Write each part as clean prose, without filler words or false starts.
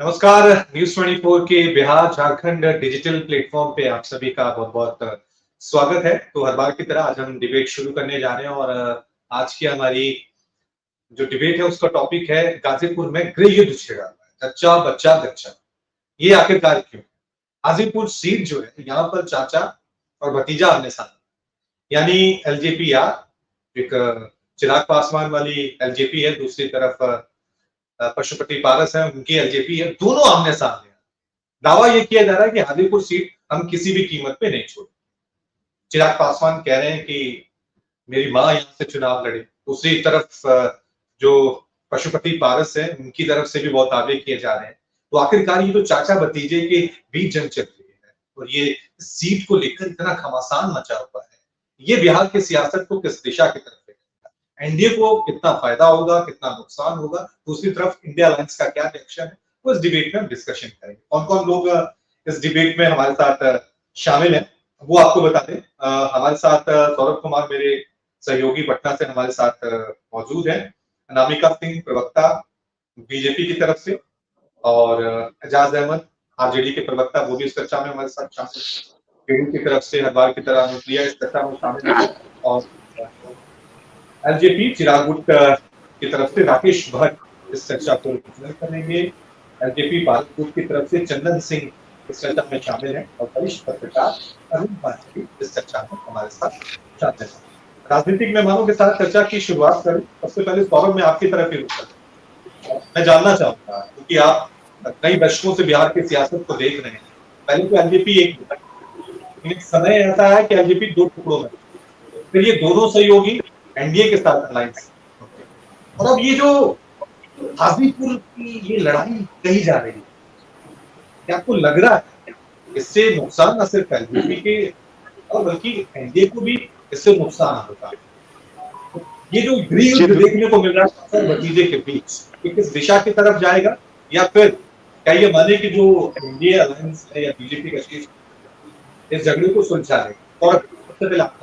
नमस्कार। न्यूज 24 के Bihar Jharkhand digital platform पे आप सभी का बहुत बहुत स्वागत है। तो हर बार की तरह आज हम डिबेट शुरू करने जा रहे हैं और आज की हमारी जो डिबेट है उसका टॉपिक है गाजीपुर में गृह युद्ध छिड़ा हुआ है, चच्चा बच्चा गच्चा। ये आखिरकार क्यों? गाजीपुर सीट जो है यहाँ पर चाचा और भतीजा आमने सामने, यानी एलजेपी या एक चिराग पासवान वाली एलजेपी है, दूसरी तरफ पशुपति पारस है, उनकी एलजेपी है, दोनों आमने सामने हैं। दावा यह किया जा रहा है कि हाजीपुर सीट हम किसी भी कीमत पे नहीं छोड़। चिराग पासवान कह रहे हैं कि मेरी मां यहां से चुनाव लड़े। दूसरी तरफ जो पशुपति पारस है उनकी तरफ से भी बहुत दावे किए जा रहे हैं। तो आखिरकार ये जो चाचा भतीजे के बीच जंग चल रही है और ये सीट को लेकर इतना घमासान मचा हुआ है, ये बिहार की सियासत को किस दिशा की तरफ लेकर, एनडीए को कितना फायदा होगा, कितना नुकसान होगा, दूसरी तरफ इंडिया अलायंस का क्या रिएक्शन है, वो इस डिबेट में हम डिस्कशन करेंगे। कौन कौन लोग इस डिबेट में हमारे साथ शामिल हैं वो आपको बता दें। हमारे साथ सौरभ कुमार मेरे सहयोगी पटना से हमारे साथ मौजूद है, अनामिका सिंह प्रवक्ता बीजेपी की तरफ से, और एजाज अहमद आरजेडी के प्रवक्ता, वो भी इस चर्चा में हमारे साथ शामिल है। जेडीयू की तरफ से हर बार की तरह अनुप्रिया इस चर्चा में शामिल है, और एलजेपी चिराग गुट की तरफ से राकेश भट्ट इस चर्चा को रिप्रेजेंट करेंगे। एलजेपी भारत गुट की तरफ से चंदन सिंह इस चर्चा में शामिल है, और वरिष्ठ पत्रकार अरुण पांडे इस चर्चा में हमारे साथ शामिल है। राजनीतिक मेहमानों के साथ चर्चा की शुरुआत करें। सबसे पहले सौरभ, मैं आपकी तरफ ही रुक सकता, मैं जानना चाहूंगा क्योंकि आप कई दशकों से बिहार की सियासत को देख रहे हैं। पहले तो एलजेपी एक समय ऐसा है कि एलजेपी दो टुकड़ों में, फिर ये दोनों सहयोगी एनडीए के साथ अलायंस, और अब ये जो हाजीपुर की ये लड़ाई कही जा रही है, क्या आपको लग रहा है इससे नुकसान न सिर्फ एलजेपी के और बल्कि एनडीए को भी इससे नुकसान होगा? ये जो गृह युद्ध देखने को मिल रहा है भतीजे के बीच, ये किस दिशा की तरफ जाएगा, या फिर क्या ये माने कि जो एनडीए अलायंस है या बीजेपी का शीर्ष इस झगड़े को सुलझा लेगा? और सबसे पहले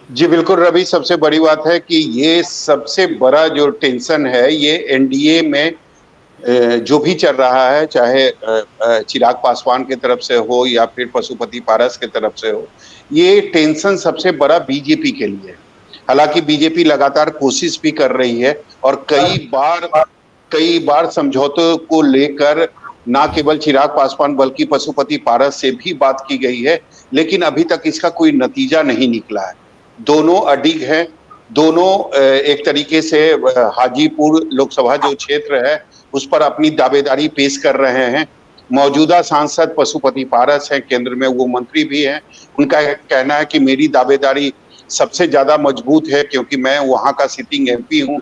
जी बिल्कुल रवि, सबसे बड़ी बात है कि ये सबसे बड़ा जो टेंशन है ये एनडीए में जो भी चल रहा है, चाहे चिराग पासवान की तरफ से हो या फिर पशुपति पारस की तरफ से हो, ये टेंशन सबसे बड़ा बीजेपी के लिए है। हालांकि बीजेपी लगातार कोशिश भी कर रही है और कई बार समझौते को लेकर ना केवल चिराग पासवान बल्कि पशुपति पारस से भी बात की गई है, लेकिन अभी तक इसका कोई नतीजा नहीं निकला है। दोनों अडिग हैं, दोनों एक तरीके से हाजीपुर लोकसभा जो क्षेत्र है उस पर अपनी दावेदारी पेश कर रहे हैं। मौजूदा सांसद पशुपति पारस हैं, केंद्र में वो मंत्री भी हैं। उनका कहना है कि मेरी दावेदारी सबसे ज्यादा मजबूत है क्योंकि मैं वहां का सिटिंग एमपी हूं।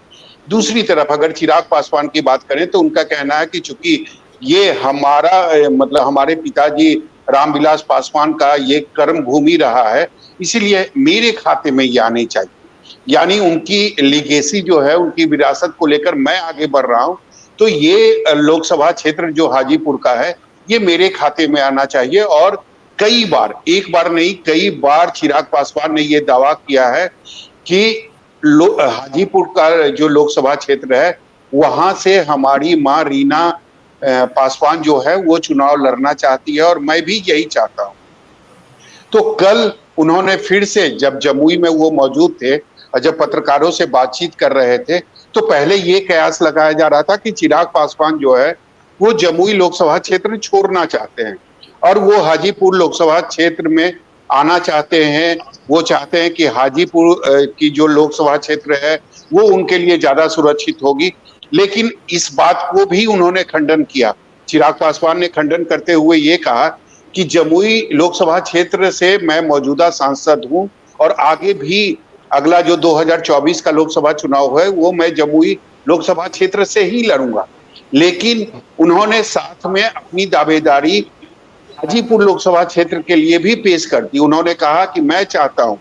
दूसरी तरफ अगर चिराग पासवान की बात करें तो उनका कहना है कि चूंकि ये हमारे पिताजी रामविलास पासवान का ये कर्म भूमि रहा है, इसीलिए मेरे खाते में ये आने चाहिए। यानी उनकी लीगेसी जो है, उनकी विरासत को लेकर मैं आगे बढ़ रहा हूं, तो ये लोकसभा क्षेत्र जो हाजीपुर का है ये मेरे खाते में आना चाहिए। और कई बार, एक बार नहीं कई बार चिराग पासवान ने ये दावा किया है कि हाजीपुर का जो लोकसभा क्षेत्र है वहां से हमारी मां रीना पासवान जो है वो चुनाव लड़ना चाहती है और मैं भी यही चाहता हूं। तो कल उन्होंने फिर से, जब जमुई में वो मौजूद थे और जब पत्रकारों से बातचीत कर रहे थे, तो पहले ये कयास लगाया जा रहा था कि चिराग पासवान जो है वो जमुई लोकसभा क्षेत्र छोड़ना चाहते हैं और वो हाजीपुर लोकसभा क्षेत्र में आना चाहते हैं। वो चाहते हैं कि हाजीपुर की जो लोकसभा क्षेत्र है वो उनके लिए ज्यादा सुरक्षित होगी। लेकिन इस बात को भी उन्होंने खंडन किया। चिराग पासवान ने खंडन करते हुए ये कहा कि जमुई लोकसभा क्षेत्र से मैं मौजूदा सांसद हूं और आगे भी अगला जो 2024 का लोकसभा चुनाव है वो मैं जमुई लोकसभा क्षेत्र से ही लड़ूंगा। लेकिन उन्होंने साथ में अपनी दावेदारी हाजीपुर लोकसभा क्षेत्र के लिए भी पेश कर दी। उन्होंने कहा कि मैं चाहता हूं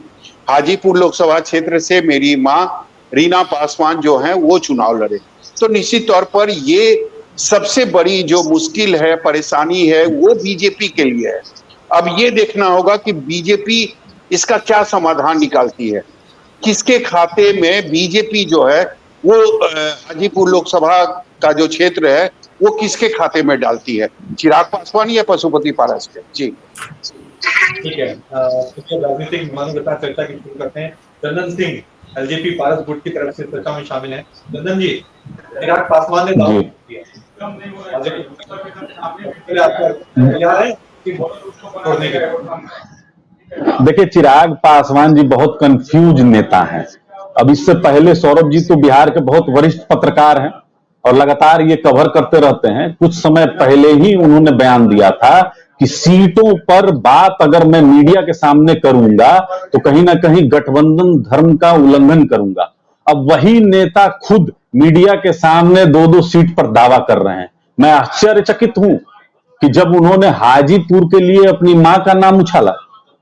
हाजीपुर लोकसभा क्षेत्र से मेरी मां रीना पासवान जो है वो चुनाव लड़े। तो निश्चित तौर पर ये सबसे बड़ी जो मुश्किल है, परेशानी है, वो बीजेपी के लिए है। अब ये देखना होगा कि बीजेपी इसका क्या समाधान निकालती है, किसके खाते में बीजेपी जो है वो हाजीपुर लोकसभा का जो क्षेत्र है वो किसके खाते में डालती है, चिराग पासवान या पशुपति पारस के? जी ठीक है, तो राजनीतिक विमानों के साथ चर्चा की शुरू करते हैं। चंदन सिंह एलजेपी पारस गुट की तरफ से चर्चा में शामिल है। चंदन जी, चिराग पासवान ने दावा किया देखिए, चिराग पासवान जी बहुत कंफ्यूज नेता हैं। अब इससे पहले सौरभ जी तो बिहार के बहुत वरिष्ठ पत्रकार हैं और लगातार ये कवर करते रहते हैं। कुछ समय पहले ही उन्होंने बयान दिया था कि सीटों पर बात अगर मैं मीडिया के सामने करूंगा तो कहीं ना कहीं गठबंधन धर्म का उल्लंघन करूंगा। अब वही नेता खुद मीडिया के सामने 2-2 सीट पर दावा कर रहे हैं। मैं आश्चर्यचकित हूं कि जब उन्होंने हाजीपुर के लिए अपनी मां का नाम उछाला,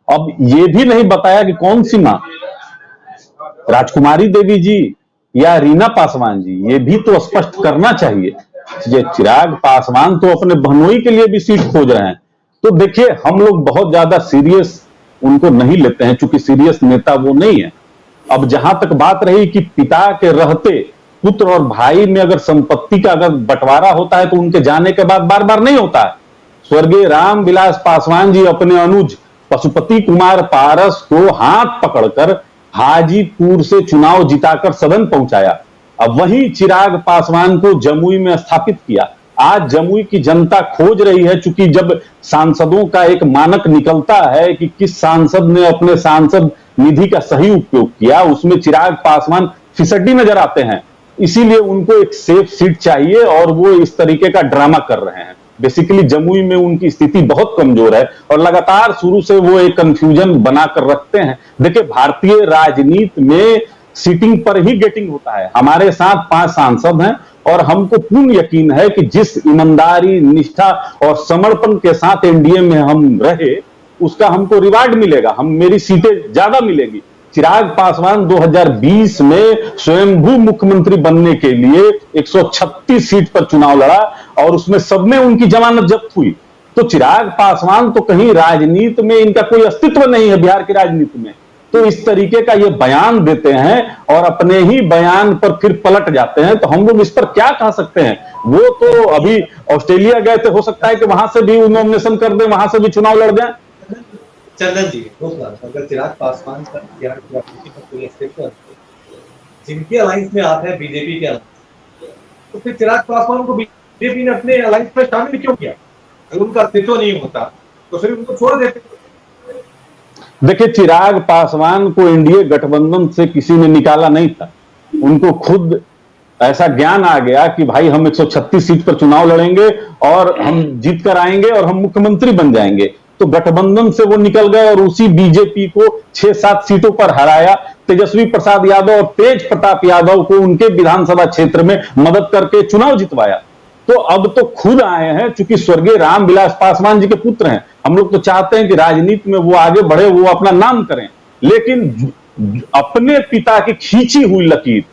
अब ये भी नहीं बताया कि कौन सी मां, राजकुमारी देवी जी या रीना पासवान जी, ये भी तो स्पष्ट करना चाहिए। ये चिराग पासवान तो अपने बहनोई के लिए भी सीट खोज रहे हैं। तो देखिए, हम लोग बहुत ज्यादा सीरियस उनको नहीं लेते हैं, चूंकि सीरियस नेता वो नहीं है। अब जहां तक बात रही कि पिता के रहते पुत्र और भाई में अगर संपत्ति का अगर बंटवारा होता है तो उनके जाने के बाद बार बार नहीं होता है। स्वर्गीय रामविलास पासवान जी अपने अनुज पशुपति कुमार पारस को हाथ पकड़कर हाजीपुर से चुनाव जिताकर सदन पहुंचाया। अब वहीं चिराग पासवान को जमुई में स्थापित किया। आज जमुई की जनता खोज रही है, चूंकि जब सांसदों का एक मानक निकलता है कि किस सांसद ने अपने सांसद निधि का सही उपयोग किया, उसमें चिराग पासवान फिसड्डी नजर आते हैं। इसीलिए उनको एक सेफ सीट चाहिए और वो इस तरीके का ड्रामा कर रहे हैं। बेसिकली जमुई में उनकी स्थिति बहुत कमजोर है और लगातार शुरू से वो एक कंफ्यूजन बनाकर रखते हैं। देखिए, भारतीय राजनीति में सीटिंग पर ही गेटिंग होता है। हमारे साथ 5 सांसद हैं और हमको पूर्ण यकीन है कि जिस ईमानदारी, निष्ठा और समर्पण के साथ एनडीए में हम रहे, उसका हमको रिवार्ड मिलेगा। मेरी सीटें ज्यादा मिलेगी। चिराग पासवान 2020 में स्वयंभू मुख्यमंत्री बनने के लिए 136 सीट पर चुनाव लड़ा और उसमें सब में उनकी जमानत जब्त हुई। तो चिराग पासवान तो कहीं राजनीति में इनका कोई अस्तित्व नहीं है, बिहार की राजनीति में। तो इस तरीके का ये बयान देते हैं और अपने ही बयान पर फिर पलट जाते हैं। तो हम लोग इस पर क्या कह सकते हैं? वो तो अभी ऑस्ट्रेलिया गए थे, हो सकता है कि वहां से भी नॉमिनेशन कर दें, वहां से भी चुनाव लड़ जाए। चंदन जी, अगर चिराग पासवान का बिहार की राजनीति पर कोई अस्तित्व है, जिनके अलायंस में आते हैं बीजेपी के अलायंस, तो फिर चिराग पासवान को बीजेपी ने अपने अलायंस में शामिल क्यों किया? अगर उनका अस्तित्व नहीं होता तो फिर उनको छोड़ देते। देखिए, चिराग पासवान को एनडीए गठबंधन से किसी ने निकाला नहीं था। उनको खुद ऐसा ज्ञान आ गया कि भाई हम 136 सीट पर चुनाव लड़ेंगे और हम जीत कर आएंगे और हम मुख्यमंत्री बन जाएंगे। तो गठबंधन से वो निकल गए और उसी बीजेपी को 6-7 सीटों पर हराया। तेजस्वी प्रसाद यादव और तेज प्रताप यादव को उनके विधानसभा क्षेत्र में मदद करके चुनाव जितवाया। तो अब तो खुद आए हैं, चूंकि स्वर्गीय रामविलास पासवान जी के पुत्र हैं। हम लोग तो चाहते हैं कि राजनीति में वो आगे बढ़े, वो अपना नाम करें, लेकिन अपने पिता की खींची हुई लकीर,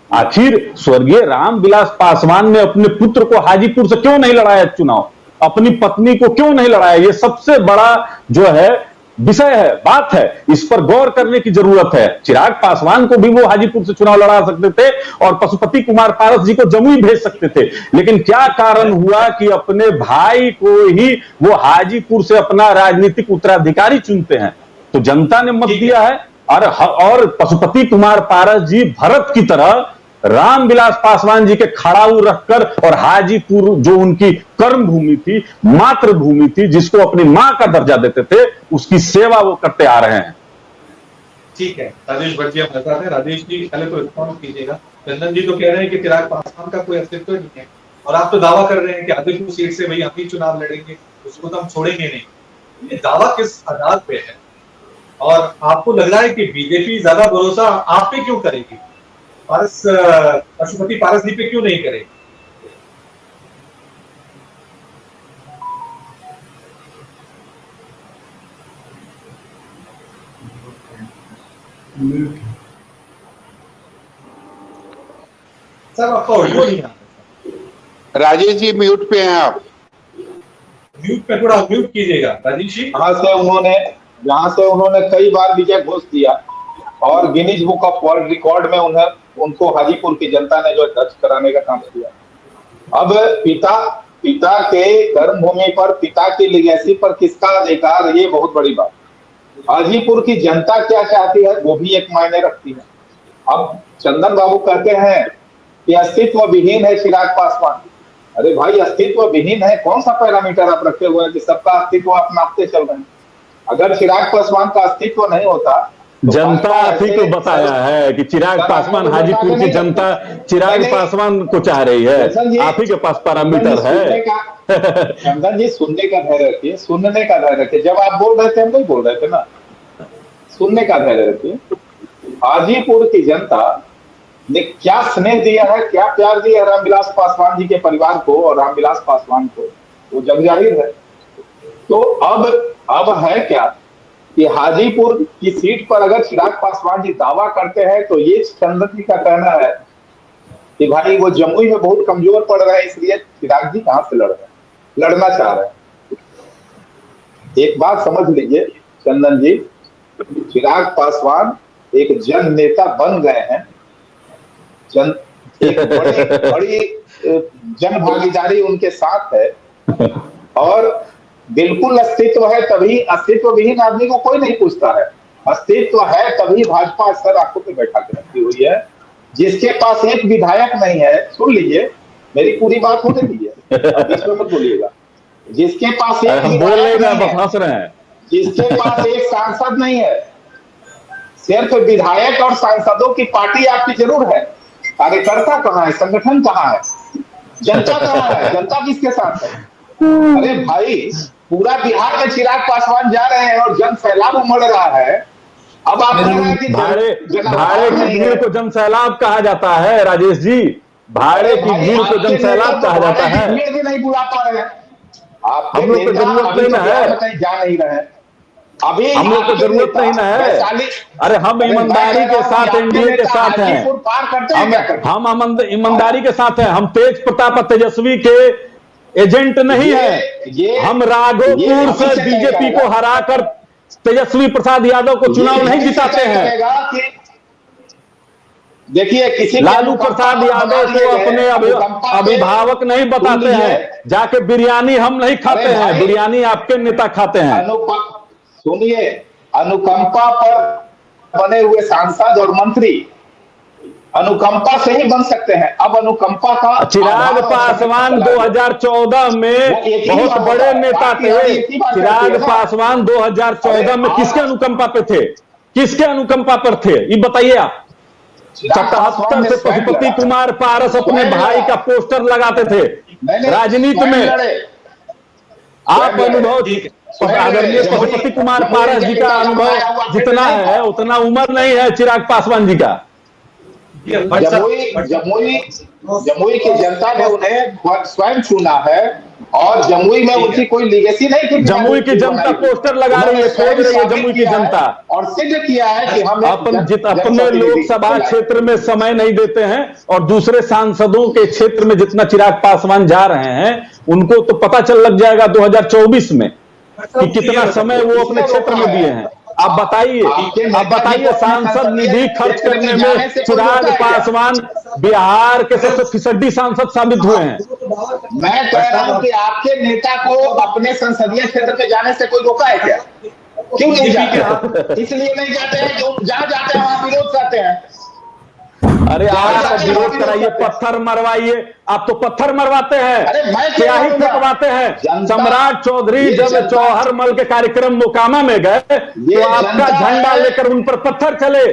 आखिर स्वर्गीय रामविलास पासवान ने अपने पुत्र को हाजीपुर से क्यों नहीं लड़ाया चुनाव, अपनी पत्नी को क्यों नहीं लड़ाया? ये सबसे बड़ा जो है विषय है, बात है। इस पर गौर करने की जरूरत है। चिराग पासवान को भी वो हाजीपुर से चुनाव लड़ा सकते थे और पशुपति कुमार पारस जी को जमुई भेज सकते थे, लेकिन क्या कारण हुआ कि अपने भाई को ही वो हाजीपुर से अपना राजनीतिक उत्तराधिकारी चुनते हैं? तो जनता ने मत दिया है। और पशुपति कुमार पारस जी भरत की तरह रामविलास पासवान जी के खड़ाऊ रखकर और हाजीपुर जो उनकी कर्म भूमि थी, मातृभूमि थी, जिसको अपनी मां का दर्जा देते थे, उसकी सेवा वो करते आ रहे हैं। ठीक है, राजेश भट्ट जी आप बताते हैं। राजेश जी पहले तो रिस्पॉन्स कीजिएगा। चंदन जी तो कह रहे हैं कि चिराग पासवान का कोई अस्तित्व नहीं है और आप तो दावा कर रहे हैं कि हाजीपुर सीट से भाई हम ही चुनाव लड़ेंगे, उसको तो हम छोड़ेंगे नहीं। ये दावा किस आधार पे है और आपको लग रहा है कि बीजेपी ज्यादा भरोसा आप पे क्यों करेगी, पशुपति पारस जी पे क्यों नहीं करेगी? सर आपका ऑडियो नहीं आ रहा। राजेश जी म्यूट पे हैं आप। म्यूट पे थोड़ा म्यूट कीजिएगा राजेश जी। यहाँ से उन्होंने कई बार विजय घोष दिया और Guinness book of world record में उनको हाजीपुर की जनता ने जो दर्ज कराने का काम किया। अब पिता के कर्मभूमि पर, पिता की लिगेसी पर किसका अधिकार, ये बहुत बड़ी बात। हाजीपुर की जनता क्या चाहती है वो भी एक मायने रखती है। अब चंदन बाबू कहते हैं कि अस्तित्व विहीन है चिराग पासवान। अरे भाई, अस्तित्व विहीन है, कौन सा पैरामीटर आप रखे हुए हैं कि सबका अस्तित्व आप नापते चल रहे हैं? अगर चिराग पासवान का अस्तित्व नहीं होता, जनता आप ही को बताया है कि चिराग पासवान, हाजीपुर की जनता चिराग पासवान को चाह रही है, आप ही के पास पैरामीटर है। चंदन जी, सुनने का धैर्य रखिए, सुनने का धैर्य रखिए। जब आप बोल रहे थे हम नहीं बोल रहे थे ना, सुनने का धैर्य रखिए। हाजीपुर की जनता ने क्या स्नेह दिया है, क्या प्यार दिया है रामविलास पासवान जी के परिवार को और रामविलास पासवान को, वो जग जाहिर है। तो अब है क्या कि हाजीपुर की सीट पर अगर चिराग पासवान जी दावा करते हैं तो ये चंदन जी का कहना है कि भाई वो जमुई में बहुत कमजोर पड़ रहे हैं, इसलिए चिराग जी कहां से लड़ रहे हैं, लड़ना चाह रहे हैं। एक बात समझ लीजिए चंदन जी, चिराग पासवान एक जन नेता बन गए हैं। एक बड़ी जन भागीदारी उनके साथ है और बिल्कुल अस्तित्व है, तभी अस्तित्व विहीन आदमी को कोई नहीं पूछता है। अस्तित्व है तभी भाजपा सर आंखों पे बैठा के रखी हुई है। जिसके पास एक विधायक नहीं है, सुन लीजिए मेरी पूरी बात होने दीजिए, बीच में मत बोलिएगा। जिसके पास एक विधायक नहीं है, जिसके पास एक सांसद नहीं है, सिर्फ विधायक और सांसदों की पार्टी आपकी जरूर है, कार्यकर्ता कहाँ है, संगठन कहाँ है, जनता कहाँ है, जनता किसके साथ है? अरे भाई, पूरा बिहार में चिराग पासवान जा रहे हैं और जन सैलाब उमड़ रहा है। अब आप कह रहे हैं कि भाड़े की भीड़ को जन सैलाब कहा जाता है। राजेश जी, भाड़े की भीड़ को जन सैलाब कहा जाता है। भीड़ भी नहीं बुला पा रहे हैं, हम लोग को जरूरत नहीं है, कहीं जा नहीं रहे, अभी हम लोग को जरूरत नहीं ना है। अरे हम ईमानदारी के साथ एनडीए के साथ हैं, हम ईमानदारी के साथ हैं। हम तेज प्रताप तेजस्वी के एजेंट नहीं है। हम राघोपुर से बीजेपी को हराकर तेजस्वी प्रसाद यादव को चुनाव नहीं जिताते हैं। देखिए, किसी लालू प्रसाद यादव को अपने अभिभावक नहीं बताते हैं। जाके बिरयानी हम नहीं खाते हैं, बिरयानी आपके नेता खाते हैं। सुनिए, अनुकंपा पर बने हुए सांसद और मंत्री अनुकंपा से ही बन सकते हैं। अब अनुकंपा का चिराग पासवान 2014 में बहुत बड़े नेता थे। चिराग पासवान 2014 में किसके अनुकंपा पे थे, किसके अनुकंपा पर थे, ये बताइए आप। 77 से पशुपति कुमार पारस अपने भाई का पोस्टर लगाते थे राजनीति में। आप अनुभव आदरणीय पशुपति कुमार पारस जी का अनुभव जितना है उतना उम्र नहीं है चिराग पासवान जी का। जमुई की जनता ने उन्हें स्वयं चुना है और जमुई में उनकी कोई लीगेसी नहीं थी। जमुई की जनता पोस्टर लगा रही है, खोज रही है जमुई की जनता, और सिद्ध किया है कि हम अपने लोकसभा क्षेत्र में समय नहीं देते हैं और दूसरे सांसदों के क्षेत्र में जितना चिराग पासवान जा रहे हैं उनको तो पता चल लग जाएगा 2024 में कि कितना समय वो अपने क्षेत्र में दिए हैं। आप बताइए सांसद निधि खर्च करने में चिराग पासवान बिहार के सबसे फिसड्डी सांसद साबित हुए हैं। मैं कह रहा हूं कि आपके नेता को अपने संसदीय क्षेत्र में जाने से कोई रोका है क्या? क्यों नहीं जाते? इसलिए नहीं जाते हैं, जो जहां जाते हैं वहां विरोध करते हैं। अरे आप विरोध कराइए, पत्थर मरवाइए, आप तो पत्थर मरवाते हैं, स्याही फेंकवाते हैं। सम्राट चौधरी जब जौहर मल के कार्यक्रम मोकामा में गए तो आपका झंडा लेकर उन पर पत्थर चले।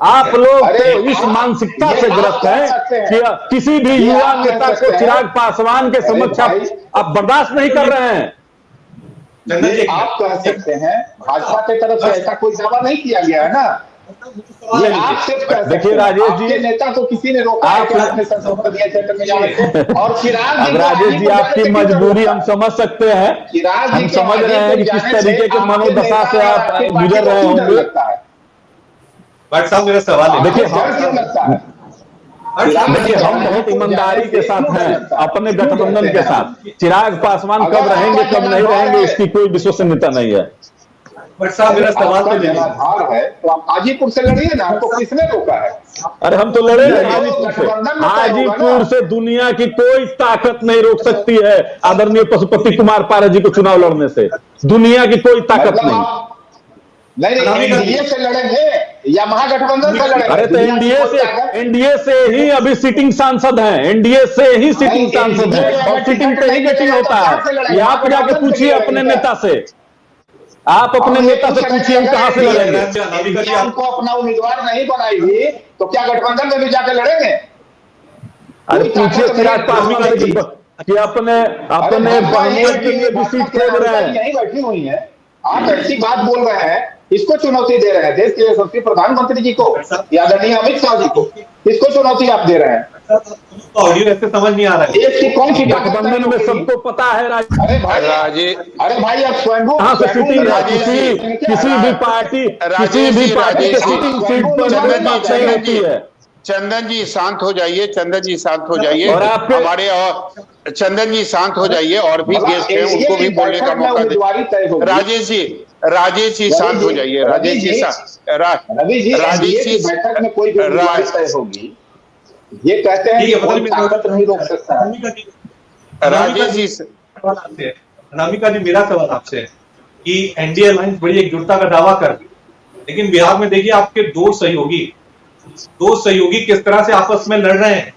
आप लोग तो इस मानसिकता से ग्रस्त हैं कि किसी भी युवा नेता को चिराग पासवान के समक्ष आप बर्दाश्त नहीं कर रहे हैं। आप कह सकते हैं, भाजपा की तरफ से ऐसा कोई दावा नहीं किया गया है ना। देखिए राजेश जी, नेता को किसी ने रोका है अपने संसदीय क्षेत्र में जाने से? और चिराग जी, राजेश जी आपकी मजबूरी हम समझ सकते हैं, हम समझ रहे हैं कि किस तरीके के मनोदशा से आप गुजर रहे होंगे। बट साहब मेरा सवाल है, देखिए हम बहुत ईमानदारी के साथ हैं अपने गठबंधन के साथ। चिराग पासवान कब रहेंगे कब नहीं रहेंगे इसकी कोई विश्वसनीयता नहीं है। बट साहब मेरा सवाल आपका तो ले लीजिए। जनाधार है तो आप हाजीपुर से लड़िए ना, आपको किसने रोका है? अरे हम तो लड़े ये हाजीपुर से। गठबंधन में तय होगा हाजीपुर ना। से दुनिया की कोई ताकत नहीं रोक सकती है आदरणीय पशुपति कुमार पारस जी को चुनाव लड़ने से। दुनिया की कोई ताकत मतलब नहीं। आप नहीं एनडीए से लड़ेंगे या महागठबंधन से लड़ेंगे? अरे तो दुनिया की कोई ताकत- एनडीए से ही अभी सिटिंग सांसद हैं, एनडीए से ही सिटिंग सांसद NDA हैं, और अगर सिटिंग टिकट पे ही नहीं मीटिंग मिलेगा होता तो कहाँ से है। लड़ेंगे? ये आप जाके महागठबंधन पूछिए से अपने लड़ेंगे। नेता से, आप अपने नेता से पूछिए हम कहां से लड़ेंगे। इंडिया उनको अपना उम्मीदवार नहीं बनाएगी तो क्या गठबंधन में भी जाकर लड़ेंगे? अरे कोई पूछिए ताकत चिराग नहीं पासवान है से कि अपने बहनोई के लिए भी सीट खोज रहे हैं। यही बैठी हुई है, आप ऐसी बात बोल रहे हैं, इसको चुनौती दे रहे हैं देश के यशस्वी प्रधानमंत्री जी को, आदरणीय अमित शाह जी को, इसको चुनौती आप दे रहे हैं। ऑडियो ऐसे समझ नहीं आ रहा है। देश की कौन सी गठबंधन में सबको पता है अरे भाई आप स्वयं कहां से सिटिंग है, किसी भी पार्टी के सिटिंग सीट पर नहीं रहती है। चंदन जी शांत हो जाइए, चंदन जी शांत हो जाइए। और आपके हमारे और चंदन जी शांत हो जाइए, और भी गेस्ट हैं उनको भी बोलने का मौका दे। राजेश जी शांत हो जाइए। राजेश जी राजेश जी बैठक में कोई भी उम्मीदवार तय होगी, ये कहते हैं कि कोई ताकत नहीं रोक सकता है। राजेश जी अनामिका जी, मेरा सवाल आपसे है कि एनडीए अलायंस बड़ी एकजुटता का दावा कर, लेकिन बिहार में देखिए आपके दो सहयोगी किस तरह से आपस में लड़ रहे हैं।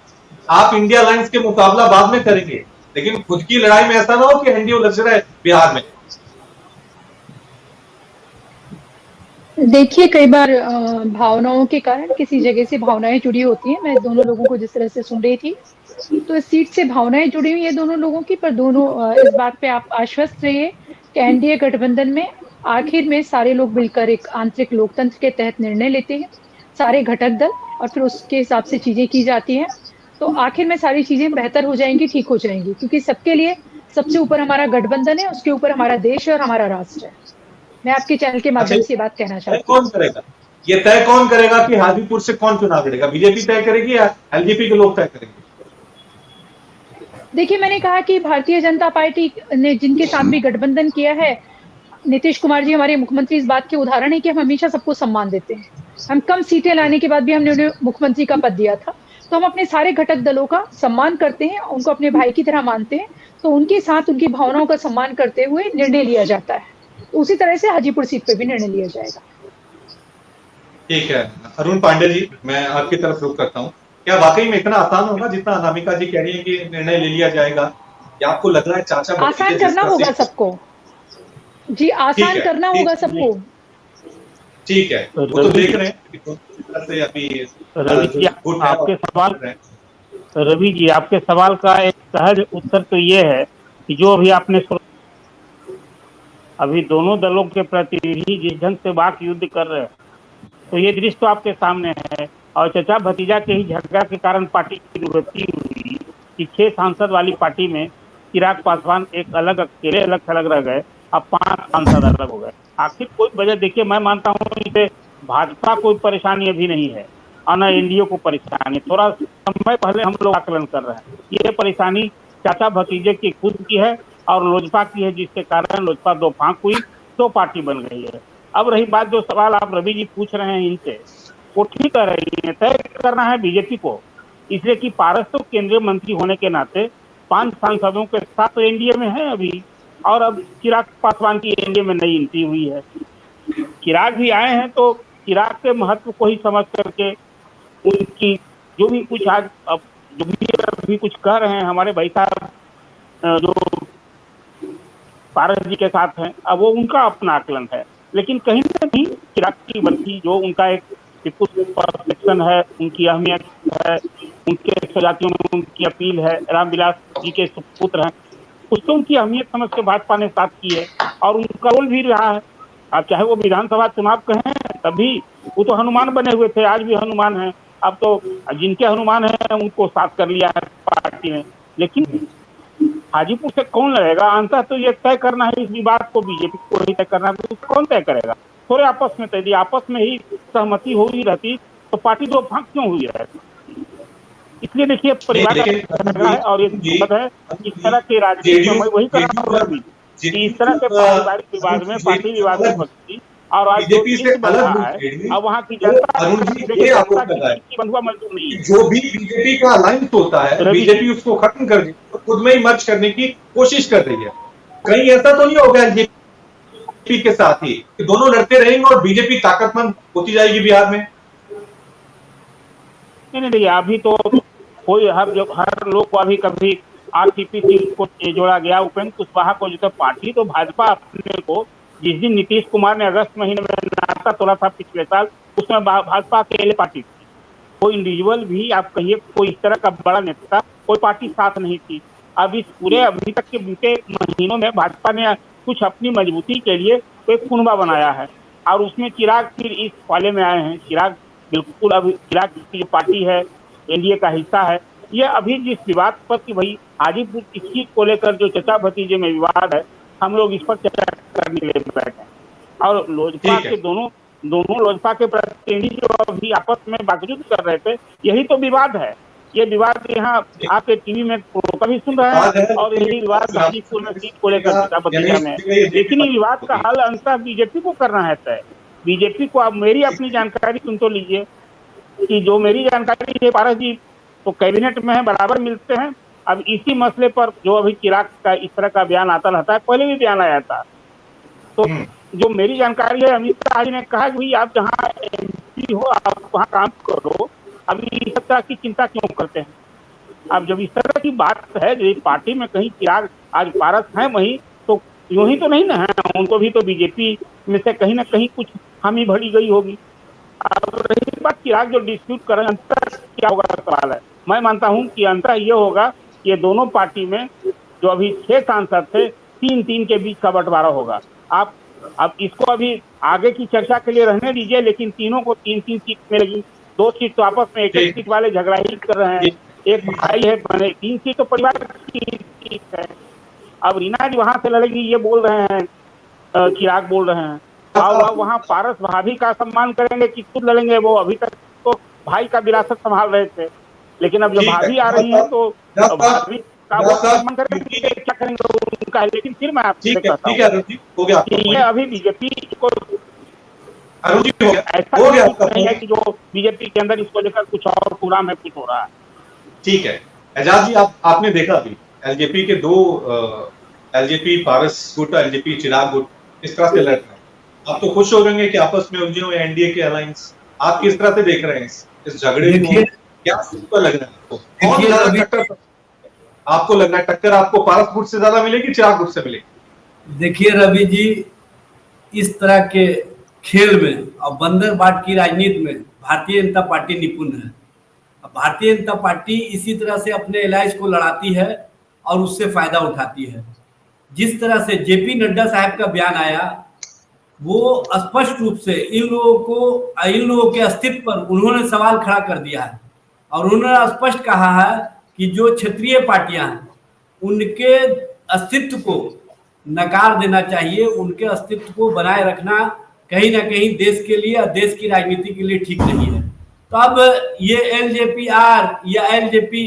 आप इंडिया अलायंस के मुकाबला बाद में करेंगे, लेकिन खुद की लड़ाई में ऐसा ना हो कि एनडीए उलझ रहा है बिहार में। देखिए कई बार भावनाओं के कारण किसी जगह से भावनाएं जुड़ी होती हैं। मैं दोनों लोगों को जिस तरह से सुन रही थी, तो इस सीट से भावनाएं जुड़ी हुई है दोनों लोगों की, पर दोनों इस बात पे आप आश्वस्त रहिए कि एनडीए गठबंधन में आखिर में सारे लोग मिलकर एक आंतरिक लोकतंत्र के तहत निर्णय लेते हैं, सारे घटक दल, और फिर उसके हिसाब से चीजें की जाती हैं। तो आखिर में सारी चीजें बेहतर हो जाएंगी, ठीक हो जाएंगी, क्योंकि सबके लिए सबसे ऊपर हमारा गठबंधन है, उसके ऊपर हमारा देश है और हमारा राष्ट्र है। मैं आपके चैनल के माध्यम से बात कहना चाहती हूँ। कौन करेगा ये तय, कौन करेगा कि हाजीपुर से कौन चुनाव लड़ेगा? बीजेपी तय करेगी या एलजेपी के लोग तय करेंगे? देखिए मैंने कहा कि भारतीय जनता पार्टी ने जिनके साथ भी गठबंधन किया है, नीतीश कुमार जी हमारे मुख्यमंत्री इस बात के उदाहरण है कि हम हमेशा सबको सम्मान देते हैं। हम कम सीटें लाने के बाद भी हमने उन्हें मुख्यमंत्री का पद दिया था, तो हम अपने सारे घटक दलों का सम्मान करते हैं, उनको अपने भाई की तरह मानते हैं, तो उनके साथ उनकी भावनाओं का सम्मान करते हुए निर्णय लिया जाता है। तो उसी तरह से हाजीपुर सीट पे भी निर्णय लिया जाएगा। ठीक है अरुण पांडे जी, मैं आपकी तरफ रुख करता हूँ। क्या वाकई में इतना आसान होगा जितना अनामिका जी कह रही है कि निर्णय ले लिया जाएगा, या आपको लग रहा है चाचा आसान करना होगा सबको जी, आसान करना होगा सबको। ठीक है, वो तो देख रहे हैं अभी। रवि जी आपके सवाल का एक सहज उत्तर तो ये है कि जो अभी आपने अभी दोनों दलों के प्रतिनिधि जिस ढंग से वाक युद्ध कर रहे हैं, तो ये दृश्य तो आपके सामने है। और चचा भतीजा के ही झगड़ा के कारण पार्टी की दुर्गति हुई कि 6 सांसद वाली पार्टी में चिराग पासवान एक अलग अकेले अलग थलग रह गए, अब 5 सांसद अलग हो गए। आखिर कोई वजह देखिए, मैं मानता हूँ कि भाजपा कोई परेशानी अभी नहीं है और न एनडीए को परेशानी। थोड़ा समय पहले हम लोग आकलन कर रहे हैं, ये परेशानी चाचा भतीजे की खुद की है और लोजपा की है, जिसके कारण लोजपा 2 फांक हुई, 2 पार्टी बन गई है। अब रही बात जो सवाल आप रवि जी पूछ रहे हैं इनसे, वो ठीक कर रही है, तय करना है बीजेपी को, इसलिए कि पारस तो केंद्रीय मंत्री होने के नाते 5 सांसदों के साथ तो एनडीए में है अभी, और अब चिराग पासवान की एनडीए में नई एंट्री हुई है। चिराग भी आए हैं तो चिराग के महत्व को ही समझ करके उनकी जो भी कुछ आज अब जो भी अभी कुछ कह रहे हैं हमारे भाई साहब जो पारस जी के साथ हैं, अब वो उनका अपना आकलन है, लेकिन कहीं ना कहीं चिराग की बल्कि जो उनका एक परसेप्शन है, उनकी अहमियत है, उनके स्वजातियों में उनकी अपील है, रामविलास जी के सुपुत्र हैं, कुछ तो उनकी अहमियत समझ के भाजपा ने साथ की है और उनका रोल भी रहा है। अब चाहे वो विधानसभा चुनाव कहें, तभी वो तो हनुमान बने हुए थे, आज भी हनुमान हैं। अब तो जिनके हनुमान हैं उनको साथ कर लिया है पार्टी ने, लेकिन हाजीपुर से कौन लड़ेगा अंततः तो ये तय करना है, इस विवाद को बीजेपी को ही तय करना है। तो कौन तय करेगा? थोड़े आपस में तय, आपस में ही सहमति हो ही रहती तो पार्टी 2 भाग क्यों हुई रहती? इसलिए देखिए परिवार का है और ये बात है, इस तरह के राजनीति में वही करना होगा भी कि इस तरह के पारिवारिक विवाद में, पार्टी विवाद में और आज जो बीजेपी से लिस्ट बन अलग रहा बूथ है लेंगे, अब वहाँ की तो जनता अरुण जी देखिए, ये आरोप जनता लगाए की बंधुआ मजदूर नहीं है। जो भी बीजेपी का अलायंस होता है, रवि जी। बीजेपी उसको खत्म कर दी, तो खुद में ही मर्ज करने की कोशिश कर रही है। कहीं ऐसा तो नहीं होगा एलजेपी के साथ ही कि दोनों लड़ते रहेंगे और बीजेपी ताकतमंद होती जाएगी बिहार में? नहीं देखिए, अभी तो कोई हर लोग को अभी कभी आरसीपी को जोड़ा गया, उपेंद्र कुशवाहा को जो था पार्टी, तो भाजपा अपने को जिस दिन नीतीश कुमार ने अगस्त महीने में नाता तोड़ा था पिछले साल, उसमें भाजपा अकेले पार्टी थी। कोई इंडिविजुअल भी आप कहिए, कोई इस तरह का बड़ा नेता, कोई पार्टी साथ नहीं थी। अब इस पूरे अभी तक के बीते महीनों में भाजपा ने कुछ अपनी मजबूती के लिए एक कुनबा बनाया है, और उसमें चिराग फिर इस पाले में आए हैं। चिराग बिल्कुल, अब चिराग की जो पार्टी है, एनडीए का हिस्सा है। ये अभी जिस विवाद पर कि भाई हाजीपुर की सीट को लेकर जो चचा भतीजे में विवाद है, हम लोग इस पर चर्चा करने के लिए बैठे हैं। और लोजपा के दोनों लोजपा के प्रतिनिधि जो अभी आपस में बातचीत कर रहे थे, यही तो विवाद है। ये विवाद यहाँ आपके टीवी में कभी सुन रहे हैं, और यही विवाद हाजीपुर में सीट को लेकर चचा भतीजा में। लेकिन ये विवाद का हल अंततः बीजेपी को करना है तय। बीजेपी को, अब मेरी अपनी जानकारी सुन तो लीजिए कि जो मेरी जानकारी है, पारस जी तो कैबिनेट में है, बराबर मिलते हैं। अब इसी मसले पर जो अभी चिराग का इस तरह का बयान आता रहता है, पहले भी बयान आया था, तो जो मेरी जानकारी है, अमित शाह जी ने कहा कि भाई आप जहाँ एमपी हो आप वहाँ काम करो, अभी इस तरह की चिंता क्यों करते हैं? अब जब इस तरह की बात है, जो पार्टी में कहीं चिराग आज पारस है वहीं, तो यूं ही तो नहीं ना है, उनको भी तो बीजेपी में से कहीं ना कहीं कुछ हामी भरी गई होगी। अब रही बात चिराग जो डिस्प्यूट कर रहे हैं, अंतर क्या होगा सवाल है। मैं मानता हूं कि अंतर ये होगा कि ये दोनों पार्टी में जो अभी 6 सांसद थे, 3-3 के बीच का बंटवारा होगा। आप अब इसको अभी आगे की चर्चा के लिए रहने दीजिए, लेकिन तीनों को 3-3 सीट मिलेगी। 2 सीट तो आपस में 1-1 सीट वाले झगड़ा ही कर रहे हैं। एक भाई है, 3 सीट तो परिवार की सीट है। अब रीना जी वहां से लड़ेगी, ये बोल रहे हैं, चिराग बोल रहे हैं। और वहाँ पारस भाभी का सम्मान करेंगे कि खुद लड़ेंगे? वो अभी तक तो भाई का विरासत संभाल रहे थे, लेकिन अब जब भाभी आ रही है तो भाभी का वो सम्मान करेंगे, क्या करेंगे उनका। लेकिन फिर मैं आपसे कहता हूँ कि ये अभी बीजेपी को ऐसा नहीं है कि जो बीजेपी के अंदर इसको लेकर कुछ और प्रोग्राम है, कुछ हो रहा है। ठीक है एजाज जी, आपने देखा अभी एलजेपी के दो एलजेपी पारस गुट, एलजेपी चिराग गुट इस तरह से लड़ रहे हैं। आप तो खुश हो गए कि आपस में उलझे हुए एनडीए के अलायंस। आप किस तरह से देख रहे हैं इस झगड़े को? क्या आपको लग रहा है आपको कौन ज्यादा टक्कर? आपको लग रहा है टक्कर आपको पारस गुट से ज्यादा मिलेगी, चिराग गुट से मिलेगी? देखिए रवि जी, इस तरह के खेल में और बंदर बाट की राजनीति में भारतीय जनता पार्टी निपुण है। भारतीय जनता पार्टी इसी तरह से अपने एलायंस को लड़ाती है और उससे फायदा उठाती है। जिस तरह से जेपी नड्डा साहब का बयान आया, वो स्पष्ट रूप से इन लोगों के अस्तित्व पर उन्होंने सवाल खड़ा कर दिया है, और उन्होंने स्पष्ट कहा है कि जो क्षेत्रीय पार्टियां हैं उनके अस्तित्व को नकार देना चाहिए। उनके अस्तित्व को बनाए रखना कहीं ना कहीं देश के लिए और देश की राजनीति के लिए ठीक नहीं है। तो अब ये एलजेपी-आर या एलजेपी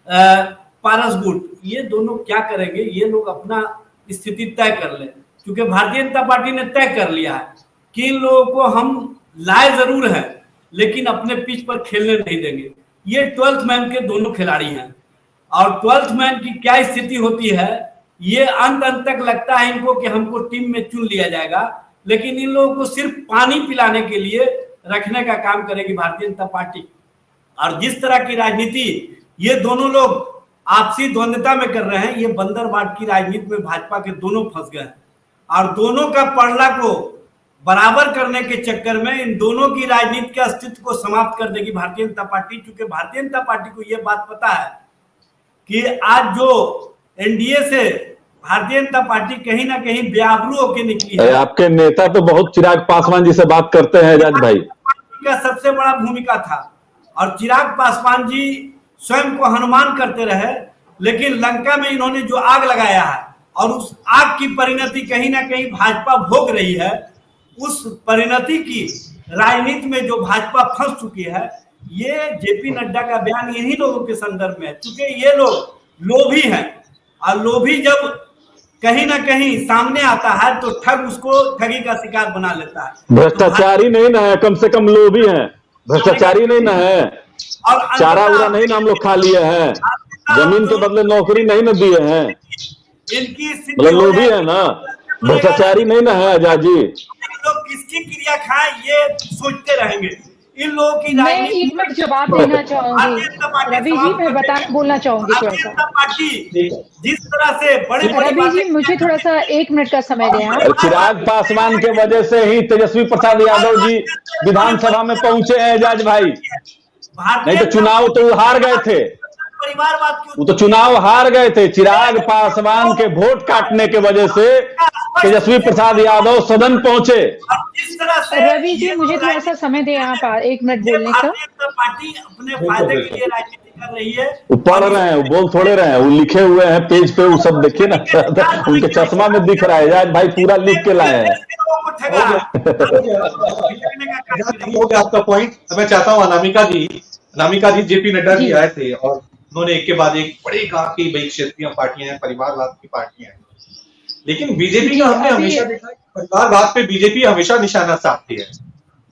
पारस गुट, ये दोनों क्या करेंगे? ये लोग अपना स्थिति तय कर लें, क्योंकि भारतीय जनता पार्टी ने तय कर लिया है कि इन लोगों को हम लाए जरूर हैं, लेकिन अपने पिच पर खेलने नहीं देंगे। ये 12th मैन के दोनों खिलाड़ी हैं, और 12th मैन की क्या स्थिति होती है, ये अंत तक लगता है इनको कि हमको टीम में चुन लिया जाएगा, लेकिन इन लोगों को सिर्फ पानी पिलाने के लिए रखने का काम करेगी भारतीय जनता पार्टी। और जिस तरह की राजनीति ये दोनों लोग आपसी द्वंद्वता में कर रहे हैं, ये बंदर बाट की राजनीति में भाजपा के दोनों फंस गए हैं, और दोनों का पड़ला को बराबर करने के चक्कर में इन दोनों की राजनीति के अस्तित्व को समाप्त कर देगी भारतीय जनता पार्टी। क्योंकि भारतीय जनता पार्टी को यह बात पता है कि आज जो एनडीए से भारतीय जनता पार्टी कहीं ना कहीं बेआबरू होकर निकली है। आपके नेता तो बहुत चिराग पासवान जी से बात करते हैं एजाज भाई, का सबसे बड़ा भूमिका था, और चिराग पासवान जी स्वयं को हनुमान करते रहे, लेकिन लंका में इन्होंने जो आग लगाया है और उस आग की परिणति कहीं ना कहीं भाजपा भोग रही है। उस परिणति की राजनीति में जो भाजपा फंस चुकी है, ये जेपी नड्डा का बयान यही लोगों के संदर्भ में है, क्योंकि ये लोग लोभी हैं, और लोभी जब कहीं ना कहीं सामने आता है तो ठग उसको ठगी का शिकार बना लेता है। भ्रष्टाचारी नहीं ना है, कम से कम लोभी है, भ्रष्टाचारी नहीं ना है, और चारा उरा नहीं ना हम लोग खा लिए हैं, जमीन के बदले नौकरी नहीं ना दिए हैं, इनकी मतलब लोभी है ना, भ्रष्टाचारी नहीं ना है आजाद जी। लोग किसकी क्रिया खाए ये सोचते रहेंगे। इन लोगों की मैं एक मिनट जवाब देना चाहूंगी रवि जी, मैं बोलना चाहूंगी थोड़ा सा। पार्टी जिस तरह से बड़े रवि जी मुझे थोड़ा सा 1 मिनट का समय दें आप। चिराग पासवान के वजह से ही तेजस्वी प्रसाद यादव जी विधानसभा में पहुंचे हैं एजाज भाई, नहीं तो चुनाव तो वो हार गए थे, वो तो चुनाव हार गए थे। चिराग पासवान के वोट काटने के वजह से तेजस्वी प्रसाद यादव सदन पहुंचे। रवि जी मुझे थोड़ा सा समय दें आप 1 मिनट बोलने का। पार्टी अपने फायदे के लिए राजनीति कर रही है। वो पढ़ रहे हैं, वो बोल थोड़े रहे हैं, वो लिखे हुए हैं पेज पे, वो सब देखिए ना उनके चश्मा में दिख रहा है, एजाज भाई पूरा लिख के लाए हैं। हो गया आपका पॉइंट। मैं चाहता हूँ अनामिका जी जेपी नड्डा जी आए थे और उन्होंने एक के बाद एक बड़े कहा कि भाई क्षेत्रीय पार्टियां हैं, परिवारवाद की पार्टियां हैं, लेकिन बीजेपी का हमने हमेशा देखा है परिवारवाद पे बीजेपी हमेशा निशाना साधती है।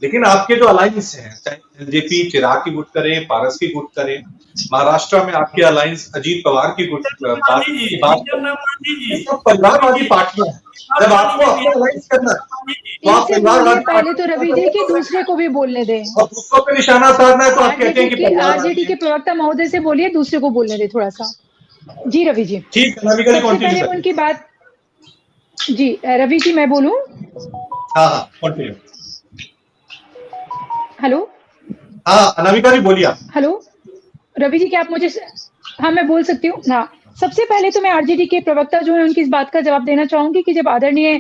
लेकिन आपके जो अलायंस हैं, चाहे एलजेपी चिराग की गुट करें, पारस की गुट करें, महाराष्ट्र में आपके अलायंस अजीत पवार की गुट परिवारवादी पार्टियां हैं। जब आपको अपना अलायंस करना तो आप परिवारवादी पहले तो रवि जी के दूसरे को भी बोलने दें और दूसरों पे निशाना साधना है तो आप कहते हैं कि आरजेडी के प्रवक्ता महोदय से बोलिए, दूसरे को बोलने दें थोड़ा सा। जी रवि जी ठीक है, पहले उनकी बात। जी रवि जी मैं बोलूं? हाँ कंटिन्यू। हेलो हाँ अनामिका जी बोलिए। हेलो रवि जी क्या आप मुझे? हाँ मैं बोल सकती हूँ ना। सबसे पहले तो मैं आरजेडी के प्रवक्ता जो है उनकी इस बात का जवाब देना चाहूंगी कि जब आदरणीय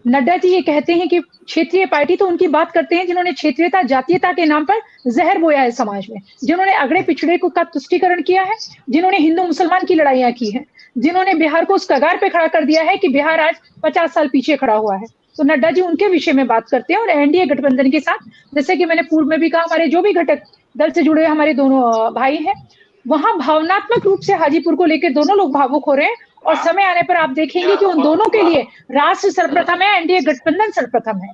नड्डा जी ये कहते हैं कि क्षेत्रीय पार्टी, तो उनकी बात करते हैं जिन्होंने क्षेत्रीयता जातीयता के नाम पर जहर बोया है समाज में, जिन्होंने अगड़े पिछड़े को का तुष्टीकरण किया है, जिन्होंने हिंदू मुसलमान की लड़ाइयां की है, जिन्होंने बिहार को उस कगार पे खड़ा कर दिया है कि बिहार आज 50 साल पीछे खड़ा हुआ है। तो नड्डा जी उनके विषय में बात करते हैं और एनडीए गठबंधन के साथ, जैसे कि मैंने पूर्व में भी कहा, हमारे जो भी घटक दल से जुड़े हमारे दोनों भाई हैं, वहां भावनात्मक रूप से हाजीपुर को लेकर दोनों लोग भावुक हो रहे हैं और समय आने पर आप देखेंगे कि उन दोनों के लिए राष्ट्र सर्वप्रथम है, एनडीए गठबंधन सर्वप्रथम है।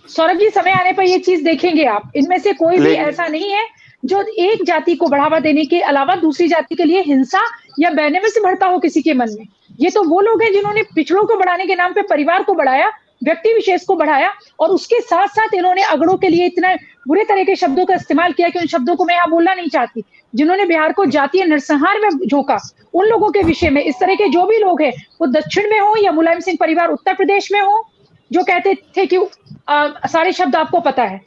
सौरभ जी समय आने पर ये चीज देखेंगे आप, इनमें से कोई भी ऐसा नहीं है जो एक जाति को बढ़ावा देने के अलावा दूसरी जाति के लिए हिंसा या बैनवे से बढ़ता हो किसी के मन में। ये तो वो लोग हैं जिन्होंने पिछड़ों को बढ़ाने के नाम पे परिवार को बढ़ाया, व्यक्ति विशेष को बढ़ाया, और उसके साथ साथ इन्होंने अगड़ों के लिए इतना बुरे तरह के शब्दों का इस्तेमाल किया कि उन शब्दों को मैं यहाँ बोलना नहीं चाहती, जिन्होंने बिहार को जातीय नरसंहार में झोंका। उन लोगों के विषय में इस तरह के जो भी लोग हैं, वो दक्षिण में हो या मुलायम सिंह परिवार उत्तर प्रदेश में हो, जो कहते थे कि सारे शब्द आपको पता है।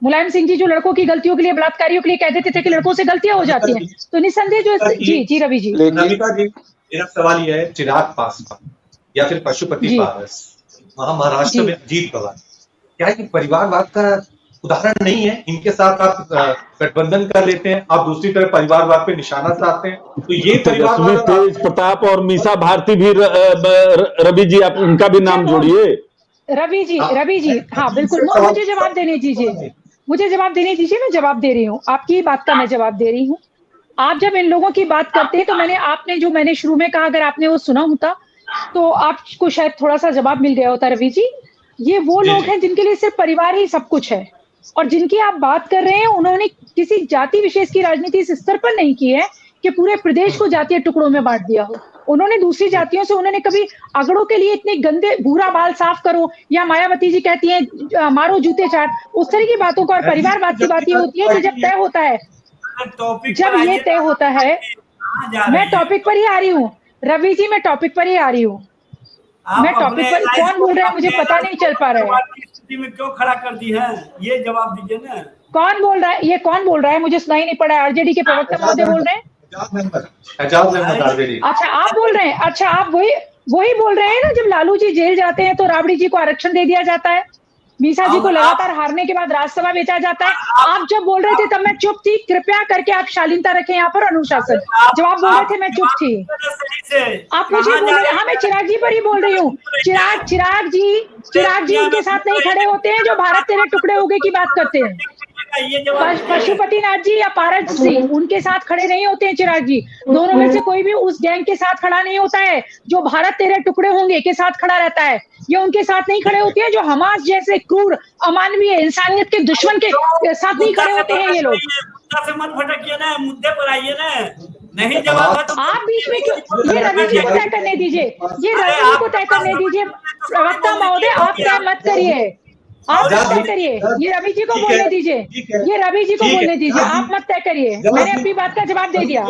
मुलायम सिंह जी जो लड़कों की गलतियों के लिए, बलात्कारियों के लिए कह देते थे कि लड़कों से गलतियां हो जाती हैं, तो निसंदेह जो जी रवि जी। नमिका जी मेरा सवाल यह है, चिराग पासवान या फिर पशुपति पारस, वहां महाराष्ट्र में अजीत पवार, क्या ये परिवारवाद का उदाहरण नहीं है? इनके साथ आप गठबंधन कर लेते हैं, आप दूसरी तरफ परिवारवाद पे निशाना साधते हैं, तो ये तेजस्वी तेज प्रताप और मीसा भारती भी रवि जी आप उनका भी नाम जोड़िए। रवि जी हाँ बिल्कुल, मुझे जवाब देने दीजिए, मैं जवाब दे रही हूँ, आपकी बात का मैं जवाब दे रही हूँ। आप जब इन लोगों की बात करते हैं तो मैंने शुरू में कहा, अगर आपने वो सुना होता तो आपको शायद थोड़ा सा जवाब मिल गया होता। रवि जी ये वो लोग हैं जिनके लिए सिर्फ परिवार ही सब कुछ है, और जिनकी आप बात कर रहे हैं उन्होंने किसी जाति विशेष की राजनीति इस स्तर पर नहीं की है कि पूरे प्रदेश को जातीय टुकड़ों में बांट दिया हो। उन्होंने दूसरी जातियों से, उन्होंने कभी अगड़ों के लिए इतने गंदे भूरा बाल साफ करो, या मायावती जी कहती हैं मारो जूते चाट, उस तरह की बातों का और परिवारवाद की बात ये होती है कि जब तय होता है, जब ये तय होता है, मैं टॉपिक पर ही आ रही हूँ रवि जी, मैं टॉपिक पर ही आ रही हूँ। मैं टॉपिक पर, कौन बोल रहा है मुझे पता नहीं चल पा रहा है, स्थिति में क्यों खड़ा कर दी है, ये जवाब दीजिए ना। कौन बोल रहा है, ये कौन बोल रहा है, मुझे सुनाई नहीं पड़ा है। आरजेडी के प्रवक्ता महोदय बोल रहे हैं? अच्छा आप बोल रहे हैं, अच्छा आप वही बोल रहे हैं ना, जब लालू जी जेल जाते हैं तो राबड़ी जी को आरक्षण दे दिया जाता है, मीसा जी को लगातार हारने के बाद राज्यसभा बेचा जाता है। आप जब बोल रहे थे तब मैं चुप थी, कृपया करके आप शालीनता रखें यहाँ पर, अनुशासन। जब आप बोल रहे थे मैं चुप थी, आप मुझे बोल रहे, हाँ मैं चिराग जी पर ही बोल रही हूँ। चिराग जी उनके साथ नहीं खड़े होते हैं जो भारत तेरे टुकड़े हो गए की बात करते हैं। ये जवाब पशुपतिनाथ जी या पारस सिंह उनके साथ खड़े नहीं होते हैं चिराग जी। दोनों में से कोई भी उस गैंग के साथ खड़ा नहीं होता है जो भारत तेरे टुकड़े होंगे के साथ खड़ा रहता है। ये उनके साथ नहीं खड़े होते हैं जो हमास जैसे क्रूर अमानवीय इंसानियत के दुश्मन के साथ नहीं खड़े होते हैं ये लोग। मुद्दा से मत भटकिए ना, मुद्दे पर आइए ना। नहीं जवाब है तो आप बीच में क्यों? ये रवि जी को तय करने दीजिए, ये रवि जी को तय करने दीजिए। प्रवक्ता महोदय आप तय मत करिए, आप तय करिए। ये रवि जी को बोलने दीजिए, ये रवि जी को बोलने दीजिए, आप मत तय करिए। मैंने अपनी बात का जवाब दे दिया।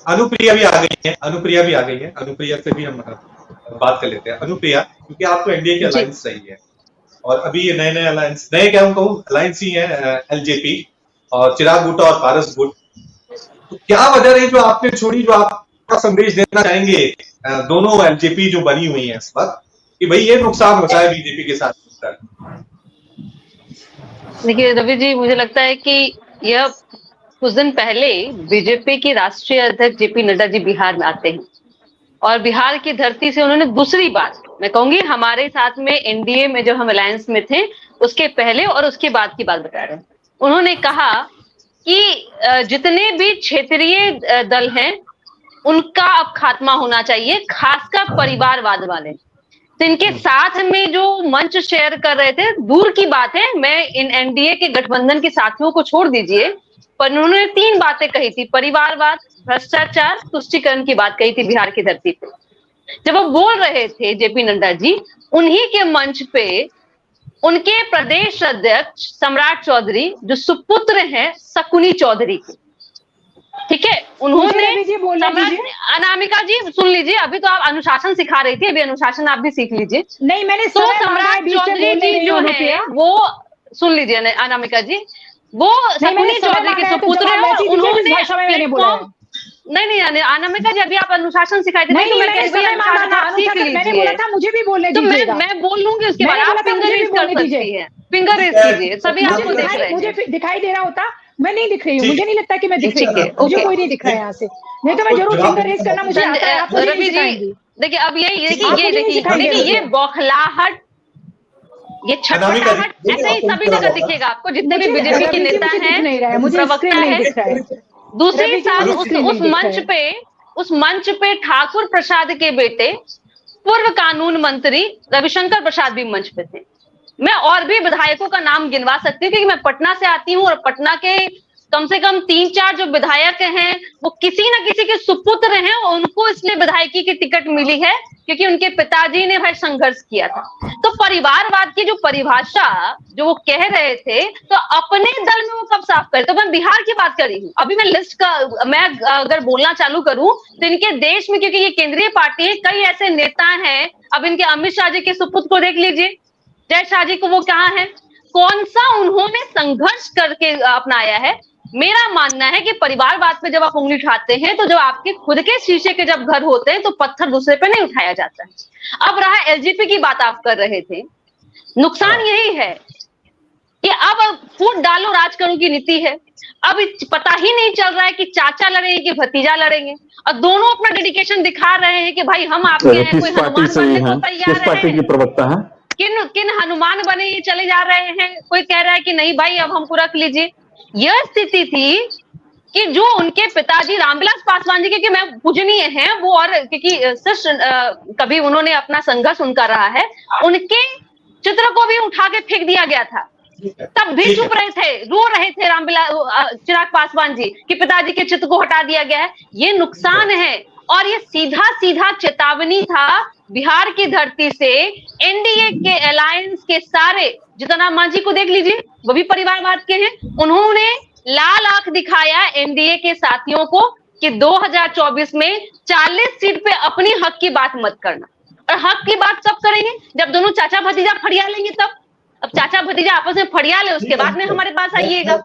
अनुप्रिया भी आ गई है, अनुप्रिया भी आ गई है। अनुप्रिया से भी हम बात कर लेते हैं। अनुप्रिया, क्योंकि आप तो एनडीए के अलायंस सही है और अभी ये नए नए अलायंस, नए क्या कहूँ अलायंस ही है, एलजेपी और चिराग गुट्टा और पारस गुट। तो क्या वजह रही जो आपने छोड़ी, जो आपका संदेश देना चाहेंगे दोनों एलजेपी जो बनी हुई है इस वक्त, कि भाई ये नुकसान होता है बीजेपी के साथ? देखिए रवि जी, मुझे लगता है कि यह कुछ दिन पहले बीजेपी की राष्ट्रीय अध्यक्ष जेपी नड्डा जी बिहार में आते हैं और बिहार की धरती से उन्होंने दूसरी बात, मैं कहूंगी हमारे साथ में एनडीए में जब हम अलायंस में थे उसके पहले और उसके बाद की बात बता रहे हैं। उन्होंने कहा कि जितने भी क्षेत्रीय दल हैं उनका अब खात्मा होना चाहिए, खासकर परिवारवाद वाले। तो इनके साथ में जो मंच शेयर कर रहे थे, दूर की बात है, मैं इन एनडीए के गठबंधन के साथियों को छोड़ दीजिए, पर उन्होंने 3 बातें कही थी, परिवारवाद, भ्रष्टाचार, तुष्टीकरण की बात कही थी बिहार की धरती पे। जब वो बोल रहे थे जेपी नड्डा जी, उन्हीं के मंच पे उनके प्रदेश अध्यक्ष सम्राट चौधरी जो सुपुत्र हैं शकुनी चौधरी के, ठीक है, उन्होंने अनामिका जी सुन लीजिए, अभी तो आप अनुशासन सिखा रही थी, अभी अनुशासन आप भी सीख लीजिए। नहीं, मैंने तो सम्राट चौधरी जी जो है वो सुन लीजिए अनामिका जी, वो शकुनी चौधरी के सुपुत्र है और उन्होंने नहीं अनामिका जी अभी आप अनुशासन सिखाए थे, नहीं तो मैं कहती हूं अनुशासन आप सीख लीजिए। मैंने बोला था मुझे भी बोलने दीजिएगा, तो मैं बोल लूंगी उसके बाद आप फिंगर रेज कर सकती है, फिंगर रेज कीजिए, सभी आपको देख रहे हैं। मुझे दिखाई दे रहा होता, मैं नहीं दिख रही हूँ, मुझे नहीं लगता कि मैं दिख रही हूँ, मुझे कोई नहीं दिख रहा है यहाँ से, नहीं तो मैं जरूर फिंगर रेज करना मुझे आता है। आप रवि जी देखिए अब देखिए ये बौखलाहट, ये छटपटाहट ऐसे ही सभी जगह दिखेगा आपको, जितने भी बीजेपी के नेता हैं, प्रवक्ता है। दूसरी साल उस मंच पे ठाकुर प्रसाद के बेटे पूर्व कानून मंत्री रविशंकर प्रसाद भी मंच पे थे। मैं और भी विधायकों का नाम गिनवा सकती हूँ क्योंकि मैं पटना से आती हूँ और पटना के कम से कम 3-4 जो विधायक हैं वो किसी न किसी के सुपुत्र हैं और उनको इसलिए विधायकी की टिकट मिली है क्योंकि उनके पिताजी ने भाई संघर्ष किया था। तो परिवारवाद की जो परिभाषा जो वो कह रहे थे, तो अपने दल में वो कब साफ करे? तो मैं बिहार की बात कर रही हूँ, अभी मैं लिस्ट का मैं अगर बोलना चालू करूं तो इनके देश में, क्योंकि ये केंद्रीय पार्टी है, कई ऐसे नेता हैं। अब इनके अमित शाह जी के सुपुत्र को देख लीजिए, जय शाह जी को, वो कहाँ है, कौन सा उन्होंने संघर्ष करके अपनाया है। मेरा मानना है कि परिवारवाद पे जब आप उंगली उठाते हैं तो जब आपके खुद के शीशे के जब घर होते हैं तो पत्थर दूसरे पे नहीं उठाया जाता है। अब रहा एलजीपी की बात आप कर रहे थे, नुकसान यही है कि अब फूट डालो राज करो की नीति है। अब पता ही नहीं चल रहा है कि चाचा लड़ेंगे कि भतीजा लड़ेंगे, और दोनों अपना डेडिकेशन दिखा रहे हैं कि भाई हम आपके हैं, कोई हनुमान बनने को तैयार है, किन हनुमान बने ये चले जा रहे हैं, कोई कह रहा है कि नहीं भाई अब हमको रख लीजिए। यह स्थिति थी कि जो उनके पिताजी रामविलास पासवान जी के मैं पूजनीय हैं वो, और क्योंकि कभी उन्होंने अपना संघर्ष उनका रहा है, उनके चित्र को भी उठा के फेंक दिया गया था, तब भी चुप रहे थे, रो रहे थे रामविलास चिराग पासवान जी कि पिताजी के चित्र को हटा दिया गया है। ये नुकसान है और ये सीधा सीधा चेतावनी था बिहार की धरती से एनडीए के अलायंस के सारे, जितना मांझी को देख लीजिए वो भी परिवारवाद के हैं, उन्होंने लाल आंख दिखाया एनडीए के साथियों को कि 2024 में 40 सीट पे अपनी हक की बात मत करना। और हक की बात कब करेंगे? जब दोनों चाचा भतीजा फड़िया लेंगे तब। अब चाचा भतीजा आपस में फड़िया ले, उसके बाद में हमारे पास आइएगा।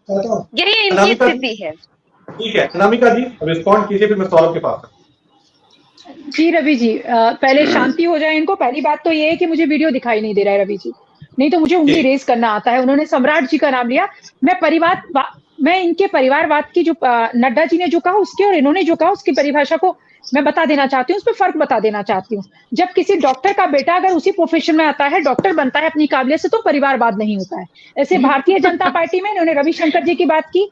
यही इनकी स्थिति है। ठीक है अनामिका जी रिस्पॉन्ड कीजिए, फिर मैं सौरभ के पास। जी रवि जी, पहले शांति हो जाए इनको। पहली बात तो ये है कि मुझे वीडियो दिखाई नहीं दे रहा है रवि जी, नहीं तो मुझे उंगली रेस करना आता है। उन्होंने सम्राट जी का नाम लिया। मैं मैं इनके परिवारवाद की जो नड्डा जी ने जो कहा उसके और इन्होंने जो कहा उसकी परिभाषा को मैं बता देना चाहती हूँ, उस पर फर्क बता देना चाहती हूँ। जब किसी डॉक्टर का बेटा अगर उसी प्रोफेशन में आता है, डॉक्टर बनता है अपनी काबिलियत से, तो परिवारवाद नहीं होता है। ऐसे भारतीय जनता पार्टी में इन्होंने रविशंकर जी की बात की,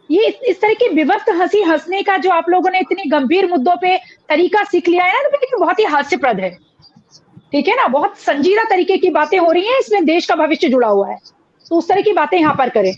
ये इस तरह की विवक्त हंसी हंसने का जो आप लोगों ने इतनी गंभीर मुद्दों पे तरीका सीख लिया है ना, तो बहुत ही हास्यप्रद है, ठीक है ना। बहुत संजीदा तरीके की बातें हो रही हैं, इसमें देश का भविष्य जुड़ा हुआ है, तो उस तरह की बातें यहाँ पर करें।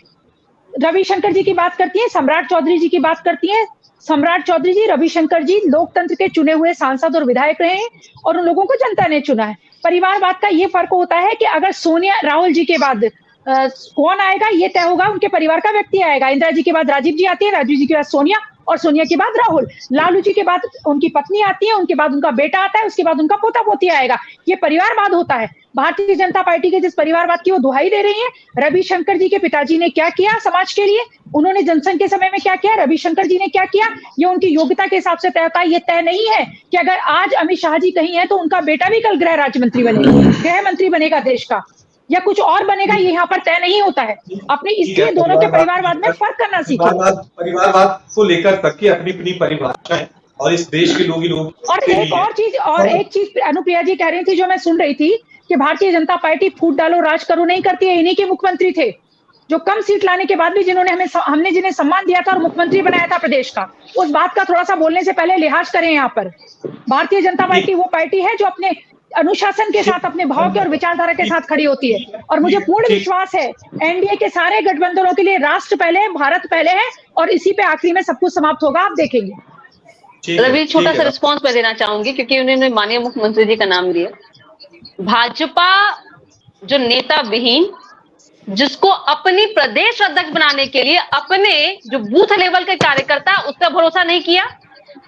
रविशंकर जी की बात करती है, सम्राट चौधरी जी की बात करती है। सम्राट चौधरी जी, रविशंकर जी लोकतंत्र के चुने हुए सांसद और विधायक रहे हैं और उन लोगों को जनता ने चुना है। परिवारवाद का ये फर्क होता है कि अगर सोनिया राहुल जी के बाद कौन आएगा ये तय होगा, उनके परिवार का व्यक्ति आएगा। इंदिरा जी के बाद राजीव जी आती है, राजीव जी के बाद सोनिया और सोनिया के बाद राहुल, लालू जी के बाद उनकी पत्नी आती है, उनके बाद उनका बेटा आता है, उसके बाद उनका पोता पोती आएगा। ये परिवारवाद होता है। भारतीय जनता पार्टी के जिस परिवारवाद की वो दुहाई दे रही है, रविशंकर जी के पिताजी ने क्या किया समाज के लिए, उन्होंने जनसंघ के समय में क्या किया, रविशंकर जी ने क्या किया, ये उनकी योग्यता के हिसाब से तय होता है। ये तय नहीं है कि अगर आज अमित शाह जी कहीं है तो उनका बेटा भी कल गृह राज्य मंत्री बनेगा, गृह मंत्री बनेगा देश का, या कुछ और बनेगा, ये यहाँ पर तय नहीं होता है। अपने इसलिए दोनों के परिवारवाद में फर्क करना सीखो। परिवारवाद को लेकर तक की अपनी अपनी परिभाषा है और इस देश के लोग ही लोग। और एक चीज अनुप्रिया जी कह रही थी जो मैं सुन रही थी कि भारतीय जनता पार्टी फूट डालो राज करो नहीं करती है। इन्हीं के मुख्यमंत्री थे जो कम सीट लाने के बाद भी हमने जिन्हें सम्मान दिया था और मुख्यमंत्री बनाया था प्रदेश का, उस बात का थोड़ा सा बोलने से पहले लिहाज करें। यहाँ पर भारतीय जनता पार्टी वो पार्टी है जो अपने अनुशासन के साथ, अपने भाव के और विचारधारा के साथ खड़ी होती है। और मुझे पूर्ण विश्वास है एनडीए के सारे गठबंधनों के लिए राष्ट्र पहले है, भारत पहले है, और इसी पे आखिरी में सब कुछ समाप्त होगा, आप देखेंगे। रवि, छोटा सा रिस्पॉन्स मैं देना चाहूंगी क्योंकि उन्होंने माननीय मुख्यमंत्री जी का नाम लिया। भाजपा जो नेता विहीन, जिसको अपनी प्रदेश अध्यक्ष बनाने के लिए अपने जो बूथ लेवल के कार्यकर्ता उसका भरोसा नहीं किया,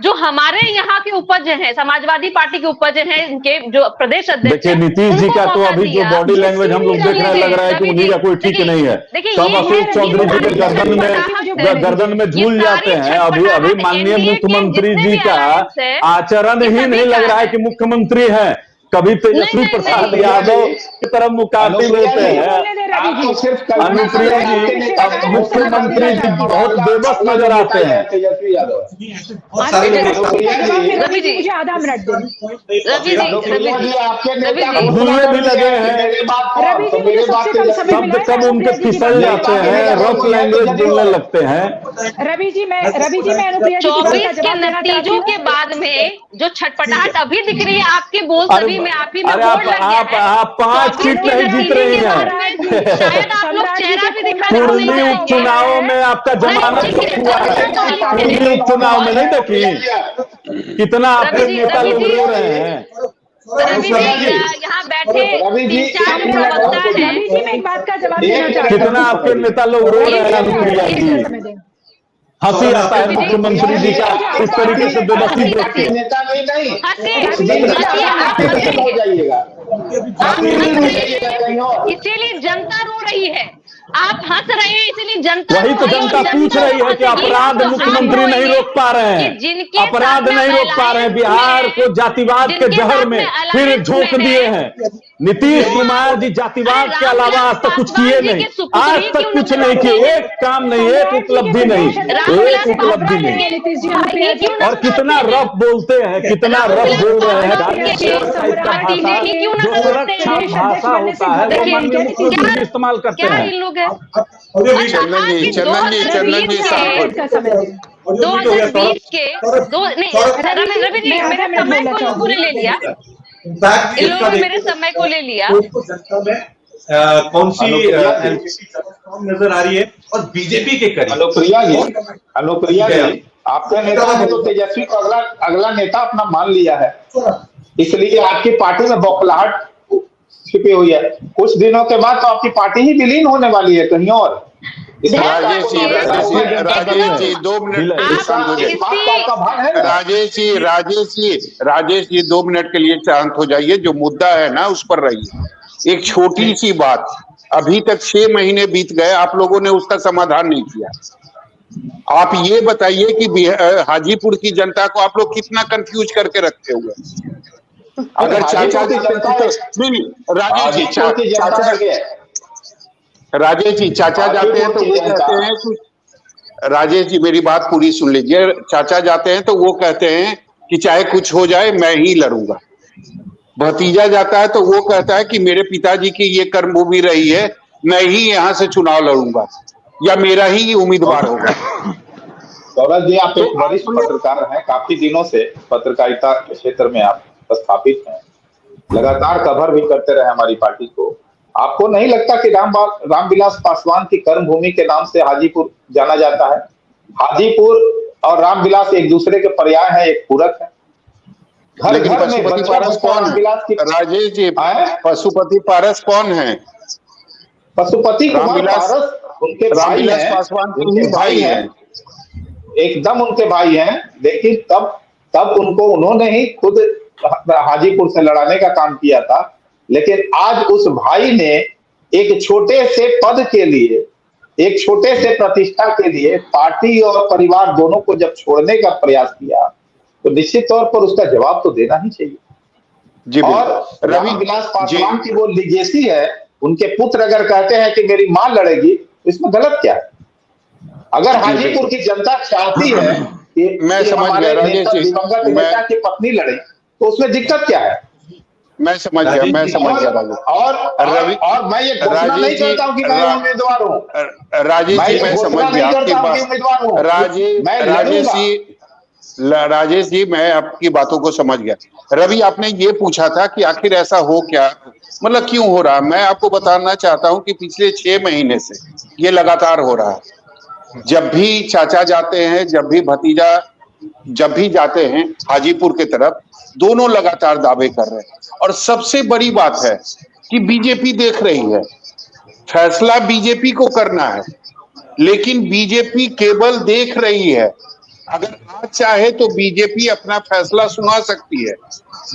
जो हमारे यहाँ के उपज हैं, समाजवादी पार्टी के उपज हैं, इनके जो प्रदेश अध्यक्ष, देखिए नीतीश जी का तो अभी जो बॉडी लैंग्वेज हम लोग देख रहे हैं, लग रहा है कि उन्हीं का कोई ठीक नहीं है। सब अशोक चौधरी जी के गर्दन में झूल जाते हैं। अभी माननीय मुख्यमंत्री जी का आचरण ही नहीं लग रहा है कि मुख्यमंत्री है। कभी तेजस्वी प्रसाद यादव की तरफ मुकाबिल होते हैं। अनुप्रिया जी, मुख्यमंत्री जी बहुत बेबस नजर आते हैं। रवि जी मुझे आधा मिनट दें। भूलने भी लगे हैं, शब्द कब उनके फिसल जाते हैं, रफ लैंग्वेज बोलने लगते हैं। रवि जी मैं अनुप्रिया जी 24 के नतीजों के बाद में जो छटपटाहट अभी दिख रही है आपके बोल सभी में, आप ही में बोल लग गया है। आप 5 सीट नहीं जीत रही हैं। शायद आप लोग चेहरा भी दिखा पूर्वी उपचुनाव में आपका जमानत हुआ है। पूर्वी उपचुनाव में नहीं देखी कितना आपके नेता लोग रो रहे हैं। रवि जी यहाँ बैठे 3-4 प्रवक्ता हैं, रवि जी मैं एक बात का जवाब देना चाहती हूँ। कितना आपके नेता लोग रो रहे हैं अनुप्रिया जी। हंसी आता है मुख्यमंत्री जी का इस तरीके से बेबसी देख के। इसीलिए जनता रो रही है, आप हंस रहे हैं इसीलिए जनता, वही तो जनता पूछ रही है कि अपराध मुख्यमंत्री नहीं रोक पा रहे हैं, अपराध नहीं रोक पा रहे हैं। बिहार को जातिवाद के जहर में फिर झोंक दिए हैं। नीतीश कुमार जी जातिवाद के अलावा आज तक कुछ किए नहीं, आज तक कुछ नहीं किए, एक काम नहीं, एक उपलब्धि नहीं, एक उपलब्धि नहीं। और कितना रफ बोलते हैं, कितना रफ बोल रहे हैं। जो सुरक्षा भाषा होता है वो माननीय मुख्यमंत्री इस्तेमाल करते हैं। 2020 के रवि जी मेरे समय को लोगों ने ले लिया, इन लोगों ने मेरे समय को ले लिया। कौन सी नजर आ रही है और बीजेपी के करीब अनुप्रिया जी आपके नेता ने तो तेजस्वी को अगला नेता अपना मान लिया है, इसलिए आपकी पार्टी में बौखलाहट छिपी हुई है। कुछ दिनों के बाद तो आपकी पार्टी ही विलीन होने वाली है कहीं और। राजेश जी 2 मिनट, राजेश जी 2 मिनट के लिए शांत हो जाइए। जो मुद्दा है ना उस पर रहिए। एक छोटी सी बात, अभी तक 6 महीने बीत गए, आप लोगों ने उसका समाधान नहीं किया। आप ये बताइए कि हाजीपुर की जनता को आप लोग कितना कंफ्यूज करके रखते हुए। अगर चाचा राजेश जी चाचा जाते हैं तो वो कहते हैं कि राजेश जी मेरी बात पूरी सुन लीजिए। चाचा जाते हैं तो वो कहते हैं कि चाहे कुछ हो जाए मैं ही लड़ूंगा। भतीजा जाता है तो वो कहता है कि मेरे पिताजी की ये कर्मभूमि रही है, मैं ही यहाँ से चुनाव लड़ूंगा या मेरा ही उम्मीदवार होगा। गौरव जी, आप एक वरिष्ठ पत्रकार हैं, काफी दिनों से पत्रकारिता के क्षेत्र में आप स्थापित हैं, लगातार कवर भी करते रहे हमारी पार्टी को। आपको नहीं लगता कि रामविलास पासवान की कर्मभूमि के नाम से हाजीपुर जाना जाता है? हाजीपुर और रामविलास एक दूसरे के पर्याय है, एक पूरक है। घर लेकिन घर में पशुपति पारस कौन है? राजेश जी, पशुपति पारस कौन है? पशुपति कुमार पारस उनके भाई हैं, पासवान के भाई हैं, एकदम उनके भाई हैं। लेकिन तब उनको उन्होंने ही खुद हाजीपुर से लड़ाने का काम किया था। लेकिन आज उस भाई ने एक छोटे से पद के लिए, एक छोटे से प्रतिष्ठा के लिए पार्टी और परिवार दोनों को जब छोड़ने का प्रयास किया तो निश्चित तौर पर उसका जवाब तो देना ही चाहिए जी। और रामविलास पासवान की वो लिगेसी है, उनके पुत्र अगर कहते हैं कि मेरी मां लड़ेगी, इसमें गलत क्या है? अगर हाजीपुर की जनता चाहती है कि मैं समझ गया राजेश जी, दिवंगत नेता की पत्नी लड़े, तो उसमें दिक्कत क्या है? मैं समझ गया राजेश। और मैं ये घोषणा नहीं करता हूं कि मैं उम्मीदवार हूं। राजेश जी मैं समझ गया आपकी बात। राजेश जी मैं आपकी बातों को समझ गया। रवि, आपने ये पूछा था कि आखिर ऐसा हो क्या, मतलब क्यों हो रहा है। मैं आपको बताना चाहता हूं कि पिछले 6 महीने से ये लगातार हो रहा है। जब भी चाचा जाते हैं, जब भी भतीजा जब भी जाते हैं हाजीपुर के तरफ, दोनों लगातार दावे कर रहे हैं। और सबसे बड़ी बात है कि बीजेपी देख रही है, फैसला बीजेपी को करना है, लेकिन बीजेपी केवल देख रही है। अगर आज चाहे तो बीजेपी अपना फैसला सुना सकती है।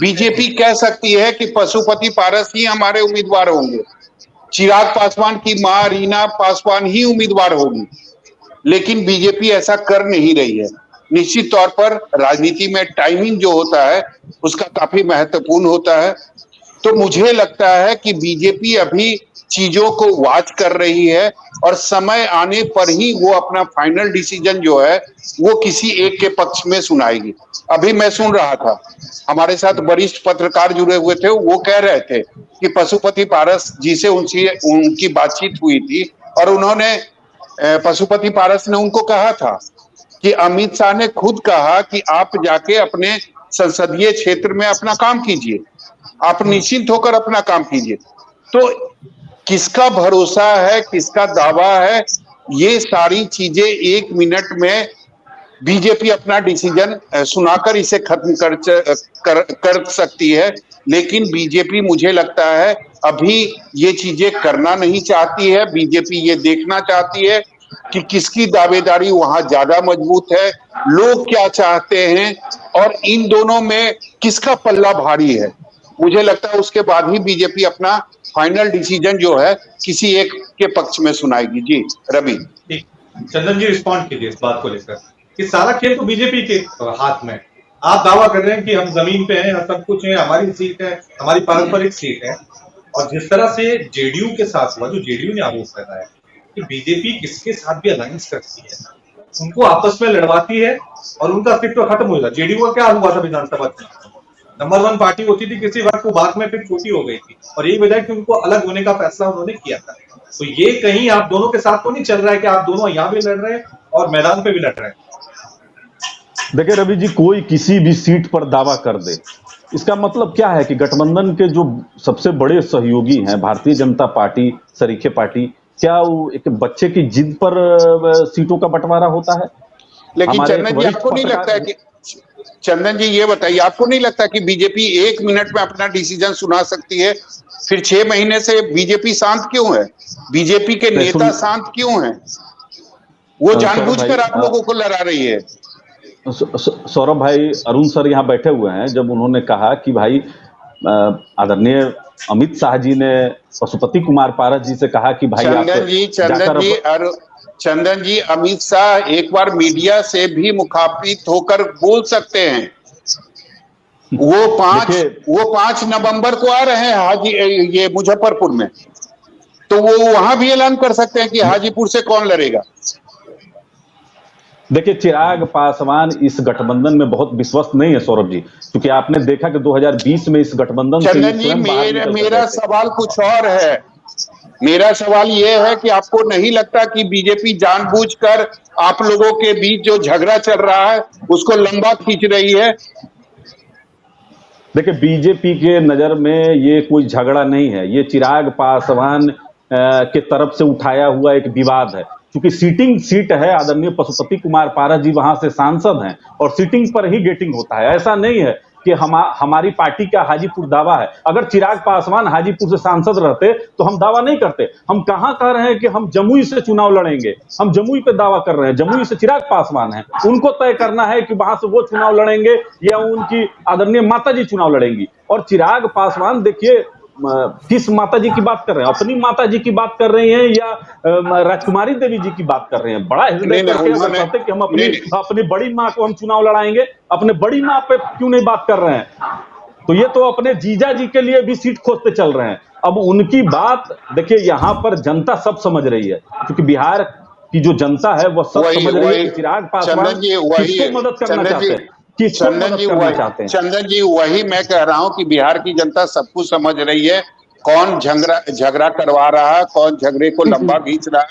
बीजेपी कह सकती है कि पशुपति पारस ही हमारे उम्मीदवार होंगे, चिराग पासवान की मां रीना पासवान ही उम्मीदवार होगी, लेकिन बीजेपी ऐसा कर नहीं रही है। निश्चित तौर पर राजनीति में टाइमिंग जो होता है उसका काफी महत्वपूर्ण होता है। तो मुझे लगता है कि बीजेपी अभी चीजों को वॉच कर रही है और समय आने पर ही वो अपना फाइनल डिसीजन जो है वो किसी एक के पक्ष में सुनाएगी। अभी मैं सुन रहा था, हमारे साथ वरिष्ठ पत्रकार जुड़े हुए थे, वो कह रहे थे कि पशुपति पारस जी से उनकी बातचीत हुई थी और उन्होंने पशुपति पारस ने उनको कहा था कि अमित शाह ने खुद कहा कि आप जाके अपने संसदीय क्षेत्र में अपना काम कीजिए, आप निश्चिंत होकर अपना काम कीजिए। तो किसका भरोसा है, किसका दावा है, ये सारी चीजें 1 मिनट में बीजेपी अपना डिसीजन सुनाकर इसे खत्म कर सकती है। लेकिन बीजेपी मुझे लगता है अभी ये चीजें करना नहीं चाहती है। बीजेपी ये देखना चाहती है कि किसकी दावेदारी वहां ज्यादा मजबूत है, लोग क्या चाहते हैं और इन दोनों में किसका पल्ला भारी है। मुझे लगता है उसके बाद ही बीजेपी अपना फाइनल डिसीजन जो है किसी एक के पक्ष में सुनाएगी। जी रवि। चंदन जी रिस्पॉन्ड कीजिए इस बात को लेकर कि सारा खेल तो बीजेपी के हाथ में। आप दावा कर रहे हैं कि हम जमीन पे हैं, सब कुछ है, हमारी सीट है, हमारी पारंपरिक सीट है, और जिस तरह से जेडीयू के साथ हुआ, जो जेडीयू ने आरोप लगाया है कि बीजेपी किसके साथ भी अलायंस करती है, उनको आपस में लड़वाती है और उनका अस्तित्व खत्म हो जाता। जेडीयू का क्या हुआ था विधानसभा चुनाव, नंबर 1 पार्टी होती थी किसी वक्त, वो बाद में फिर छोटी हो गई थी और यही वजह है कि उनको अलग होने का फैसला उन्होंने किया था। तो ये कहीं आप दोनों के साथ तो नहीं चल रहा है कि आप दोनों यहाँ भी लड़ रहे हैं और मैदान पे भी लड़ रहे हैं। देखिए रवि जी, कोई किसी भी सीट पर दावा कर दे, इसका मतलब क्या है कि गठबंधन के जो सबसे बड़े सहयोगी हैं भारतीय जनता पार्टी, सरीखे पार्टी, क्या वो एक बच्चे की जिद पर सीटों का बंटवारा होता है? लेकिन चंदन जी आपको नहीं लगता है कि, चंदन जी ये बताइए, आपको नहीं लगता कि बीजेपी 1 मिनट में अपना डिसीजन सुना सकती है? फिर 6 महीने से बीजेपी शांत क्यों है? बीजेपी के नेता शांत क्यों हैं? वो जानबूझकर आप लोगों को लड़ा रही है। सौरभ भाई, अरुण सर यहाँ बैठे हुए हैं, जब उन्होंने कहा कि भाई आदरणीय अमित शाह जी ने पशुपति कुमार पारस जी से कहा कि भाई चंदन जी अमित शाह एक बार मीडिया से भी मुखातिब होकर बोल सकते हैं। वो 5 नवंबर को आ रहे हैं ये मुजफ्फरपुर में, तो वो वहां भी ऐलान कर सकते हैं कि हाजीपुर से कौन लड़ेगा। देखिए, चिराग पासवान इस गठबंधन में बहुत विश्वस्त नहीं है सौरभ जी, क्योंकि आपने देखा कि 2020 में इस गठबंधन से चंदन जी, मेरा सवाल कुछ और है। मेरा सवाल ये है कि आपको नहीं लगता कि बीजेपी जानबूझकर आप लोगों के बीच जो झगड़ा चल रहा है उसको लंबा खींच रही है? देखिए, बीजेपी के नजर में ये कोई झगड़ा नहीं है, ये चिराग पासवान के तरफ से उठाया हुआ एक विवाद है, क्योंकि सीटिंग सीट है, आदरणीय पशुपति कुमार पारस जी वहां से सांसद हैं और सीटिंग पर ही गेटिंग होता है। ऐसा नहीं है कि हमारी पार्टी का हाजीपुर दावा है। अगर चिराग पासवान हाजीपुर से सांसद रहते तो हम दावा नहीं करते। हम कहां कह रहे हैं कि हम जमुई से चुनाव लड़ेंगे, हम जमुई पे दावा कर रहे हैं। जमुई से चिराग पासवान है, उनको तय करना है कि वहां से वो चुनाव लड़ेंगे या उनकी आदरणीय माताजी चुनाव लड़ेंगी। और चिराग पासवान देखिए किस माता जी की बात कर रहे हैं, अपनी माता जी की बात कर रही हैं या राजकुमारी देवी जी की बात कर रहे हैं? बड़ा हृदय करके अगर कहते कि हम अपनी बड़ी माँ को हम चुनाव लड़ाएंगे, अपने बड़ी माँ पे क्यों नहीं बात कर रहे हैं? तो ये तो अपने जीजा जी के लिए भी सीट खोजते चल रहे हैं। अब उनकी बात देखिए, यहाँ पर जनता सब समझ रही है, क्योंकि बिहार की जो जनता है वो सब समझ रही है कि चिराग पासवान किसको मदद करना चाहते हैं, चंदन जी, वही मैं कह रहा हूं कि बिहार की जनता सब कुछ समझ रही है। कौन झगड़ा करवा रहा है, कौन झगड़े को लंबा खींच रहा है,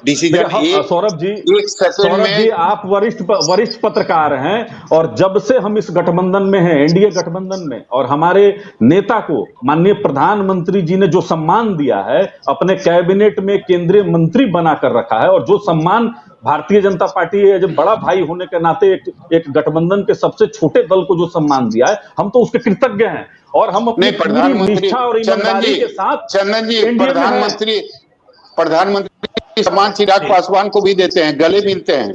डिसीजन सौरभ जी, एक सेकंड में। आप वरिष्ठ पत्रकार हैं और जब से हम इस गठबंधन में हैं, एनडीए गठबंधन में, और हमारे नेता को माननीय प्रधानमंत्री जी ने जो सम्मान दिया है, अपने कैबिनेट में केंद्रीय मंत्री बनाकर रखा है, और जो सम्मान भारतीय जनता पार्टी है जब बड़ा भाई होने के नाते एक गठबंधन के सबसे छोटे दल को जो सम्मान दिया है, हम तो उसके कृतज्ञ हैं। और हम अपनी निष्ठा और ईमानदारी के साथ चंदन जी, प्रधानमंत्री सम्मान चिराग पासवान को भी देते हैं, गले मिलते हैं।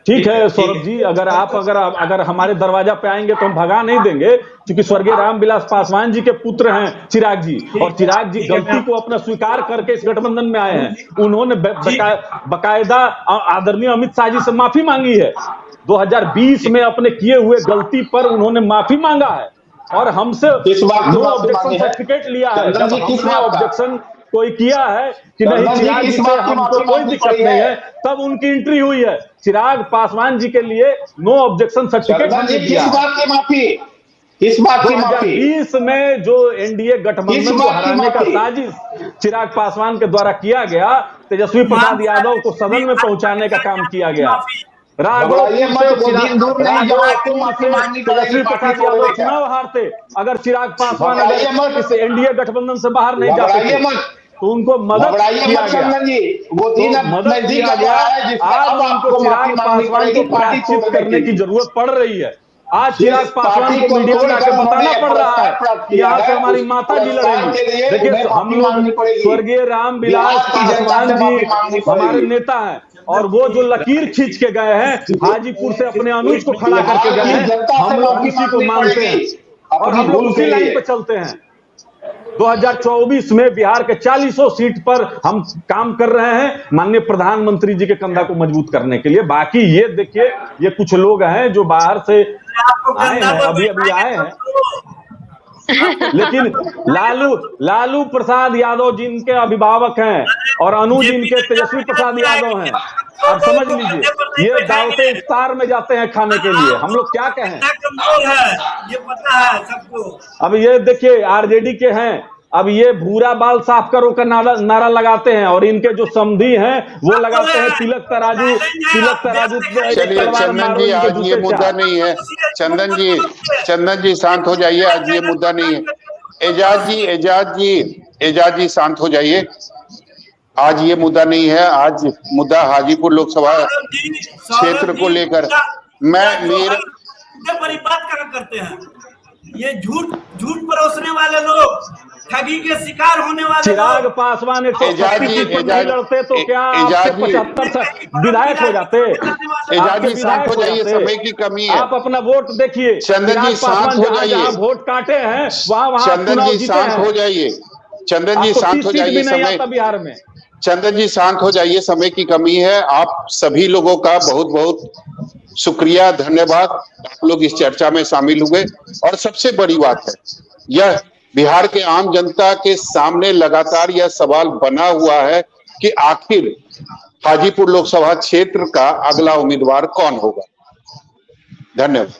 ठीक है सौरभ जी, अगर हमारे दरवाजा पे आएंगे तो हम भगा नहीं देंगे, क्योंकि स्वर्गीय रामविलास पासवान जी के पुत्र हैं चिराग जी, और चिराग जी गलती को अपना स्वीकार करके इस गठबंधन में आए हैं। उन्होंने बकायदा आदरणीय अमित शाह जी से माफी मांगी है। 2020 में अपने किए हुए गलती पर उन्होंने माफी मांगा है और हमसे नो ऑब्जेक्शन सर्टिफिकेट लिया है। जब हमने ऑब्जेक्शन कोई किया है कि नहीं चिराग जी से हमको कोई दिक्कत नहीं है, तब उनकी एंट्री हुई है। चिराग पासवान जी के लिए नो ऑब्जेक्शन सर्टिफिकेट हमने दिया। किस बात की माफी? किस बात की माफी? 2020 में जो एनडीए गठबंधन को हराने का साजिश चिराग पासवान के द्वारा किया गया, तेजस्वी प्रसाद यादव को सदन में पहुंचाने का काम किया गया। चुनाव हारते अगर चिराग पासवान अगर इस एनडीए गठबंधन से बाहर नहीं जाते तो उनको मदद किया गया, मदद किया गया। आज उनको चिराग पासवान को प्रायश्चित करने की जरूरत पड़ रही है। आज चिराग पासवान को मीडिया में आकर बताना पड़ रहा है कि यहाँ से हमारी माता जी लड़ेंगी। देखिए, हम लोग स्वर्गीय रामविलास पासवान जी हमारे नेता हैं, और वो जो लकीर खींच के गए हैं हाजीपुर से अपने अनुज को खड़ा करके गए हैं, हम लोग उसी को मानते हैं और हम लोग उसी लाइन पे चलते हैं। 2024 में बिहार के 40 सीट पर हम काम कर रहे हैं माननीय प्रधानमंत्री जी के कंधा को मजबूत करने के लिए। बाकी ये देखिए, ये कुछ लोग हैं जो बाहर से आए हैं, अभी आए हैं, लेकिन लालू प्रसाद यादव जिनके अभिभावक हैं और अनुज इनके तेजस्वी प्रसाद यादव हैं। आप समझ लीजिए, ये दावते इफ्तार में जाते हैं खाने के लिए। हम लोग क्या कहें, ये पता है सबको। अब ये देखिए, आरजेडी के हैं, अब ये भूरा बाल साफ करो का नारा लगाते हैं, और इनके जो समधी हैं वो लगाते हैं तिलक तराजू। चलिए चंदन जी, आज ये मुद्दा नहीं है। चंदन जी शांत हो जाइए, आज ये मुद्दा नहीं है। एजाज जी शांत हो जाइए, आज ये मुद्दा नहीं है। आज मुद्दा हाजीपुर लोकसभा क्षेत्र को लेकर बड़ी बात करते हैं। ये झूठ परोसने वाले लोग, ठगी के शिकार होने वाले चिराग पासवान 136 सीट पर नहीं लड़ते तो क्या 75 विधायक हो जाते? एजाज जी शांत हो जाइए, समय की कमी है। आप अपना वोट देखिए। चंदन जी शांत हो जाइए, वोट काटे हैं वहां चंदन जी शांत हो जाइए, चंदन जी शांत हो जाइए, समय बिहार में। चंदन जी शांत हो जाइए, समय की कमी है। आप सभी लोगों का बहुत बहुत शुक्रिया, धन्यवाद। आप लोग इस चर्चा में शामिल हुए, और सबसे बड़ी बात है, यह बिहार के आम जनता के सामने लगातार यह सवाल बना हुआ है कि आखिर हाजीपुर लोकसभा क्षेत्र का अगला उम्मीदवार कौन होगा। धन्यवाद।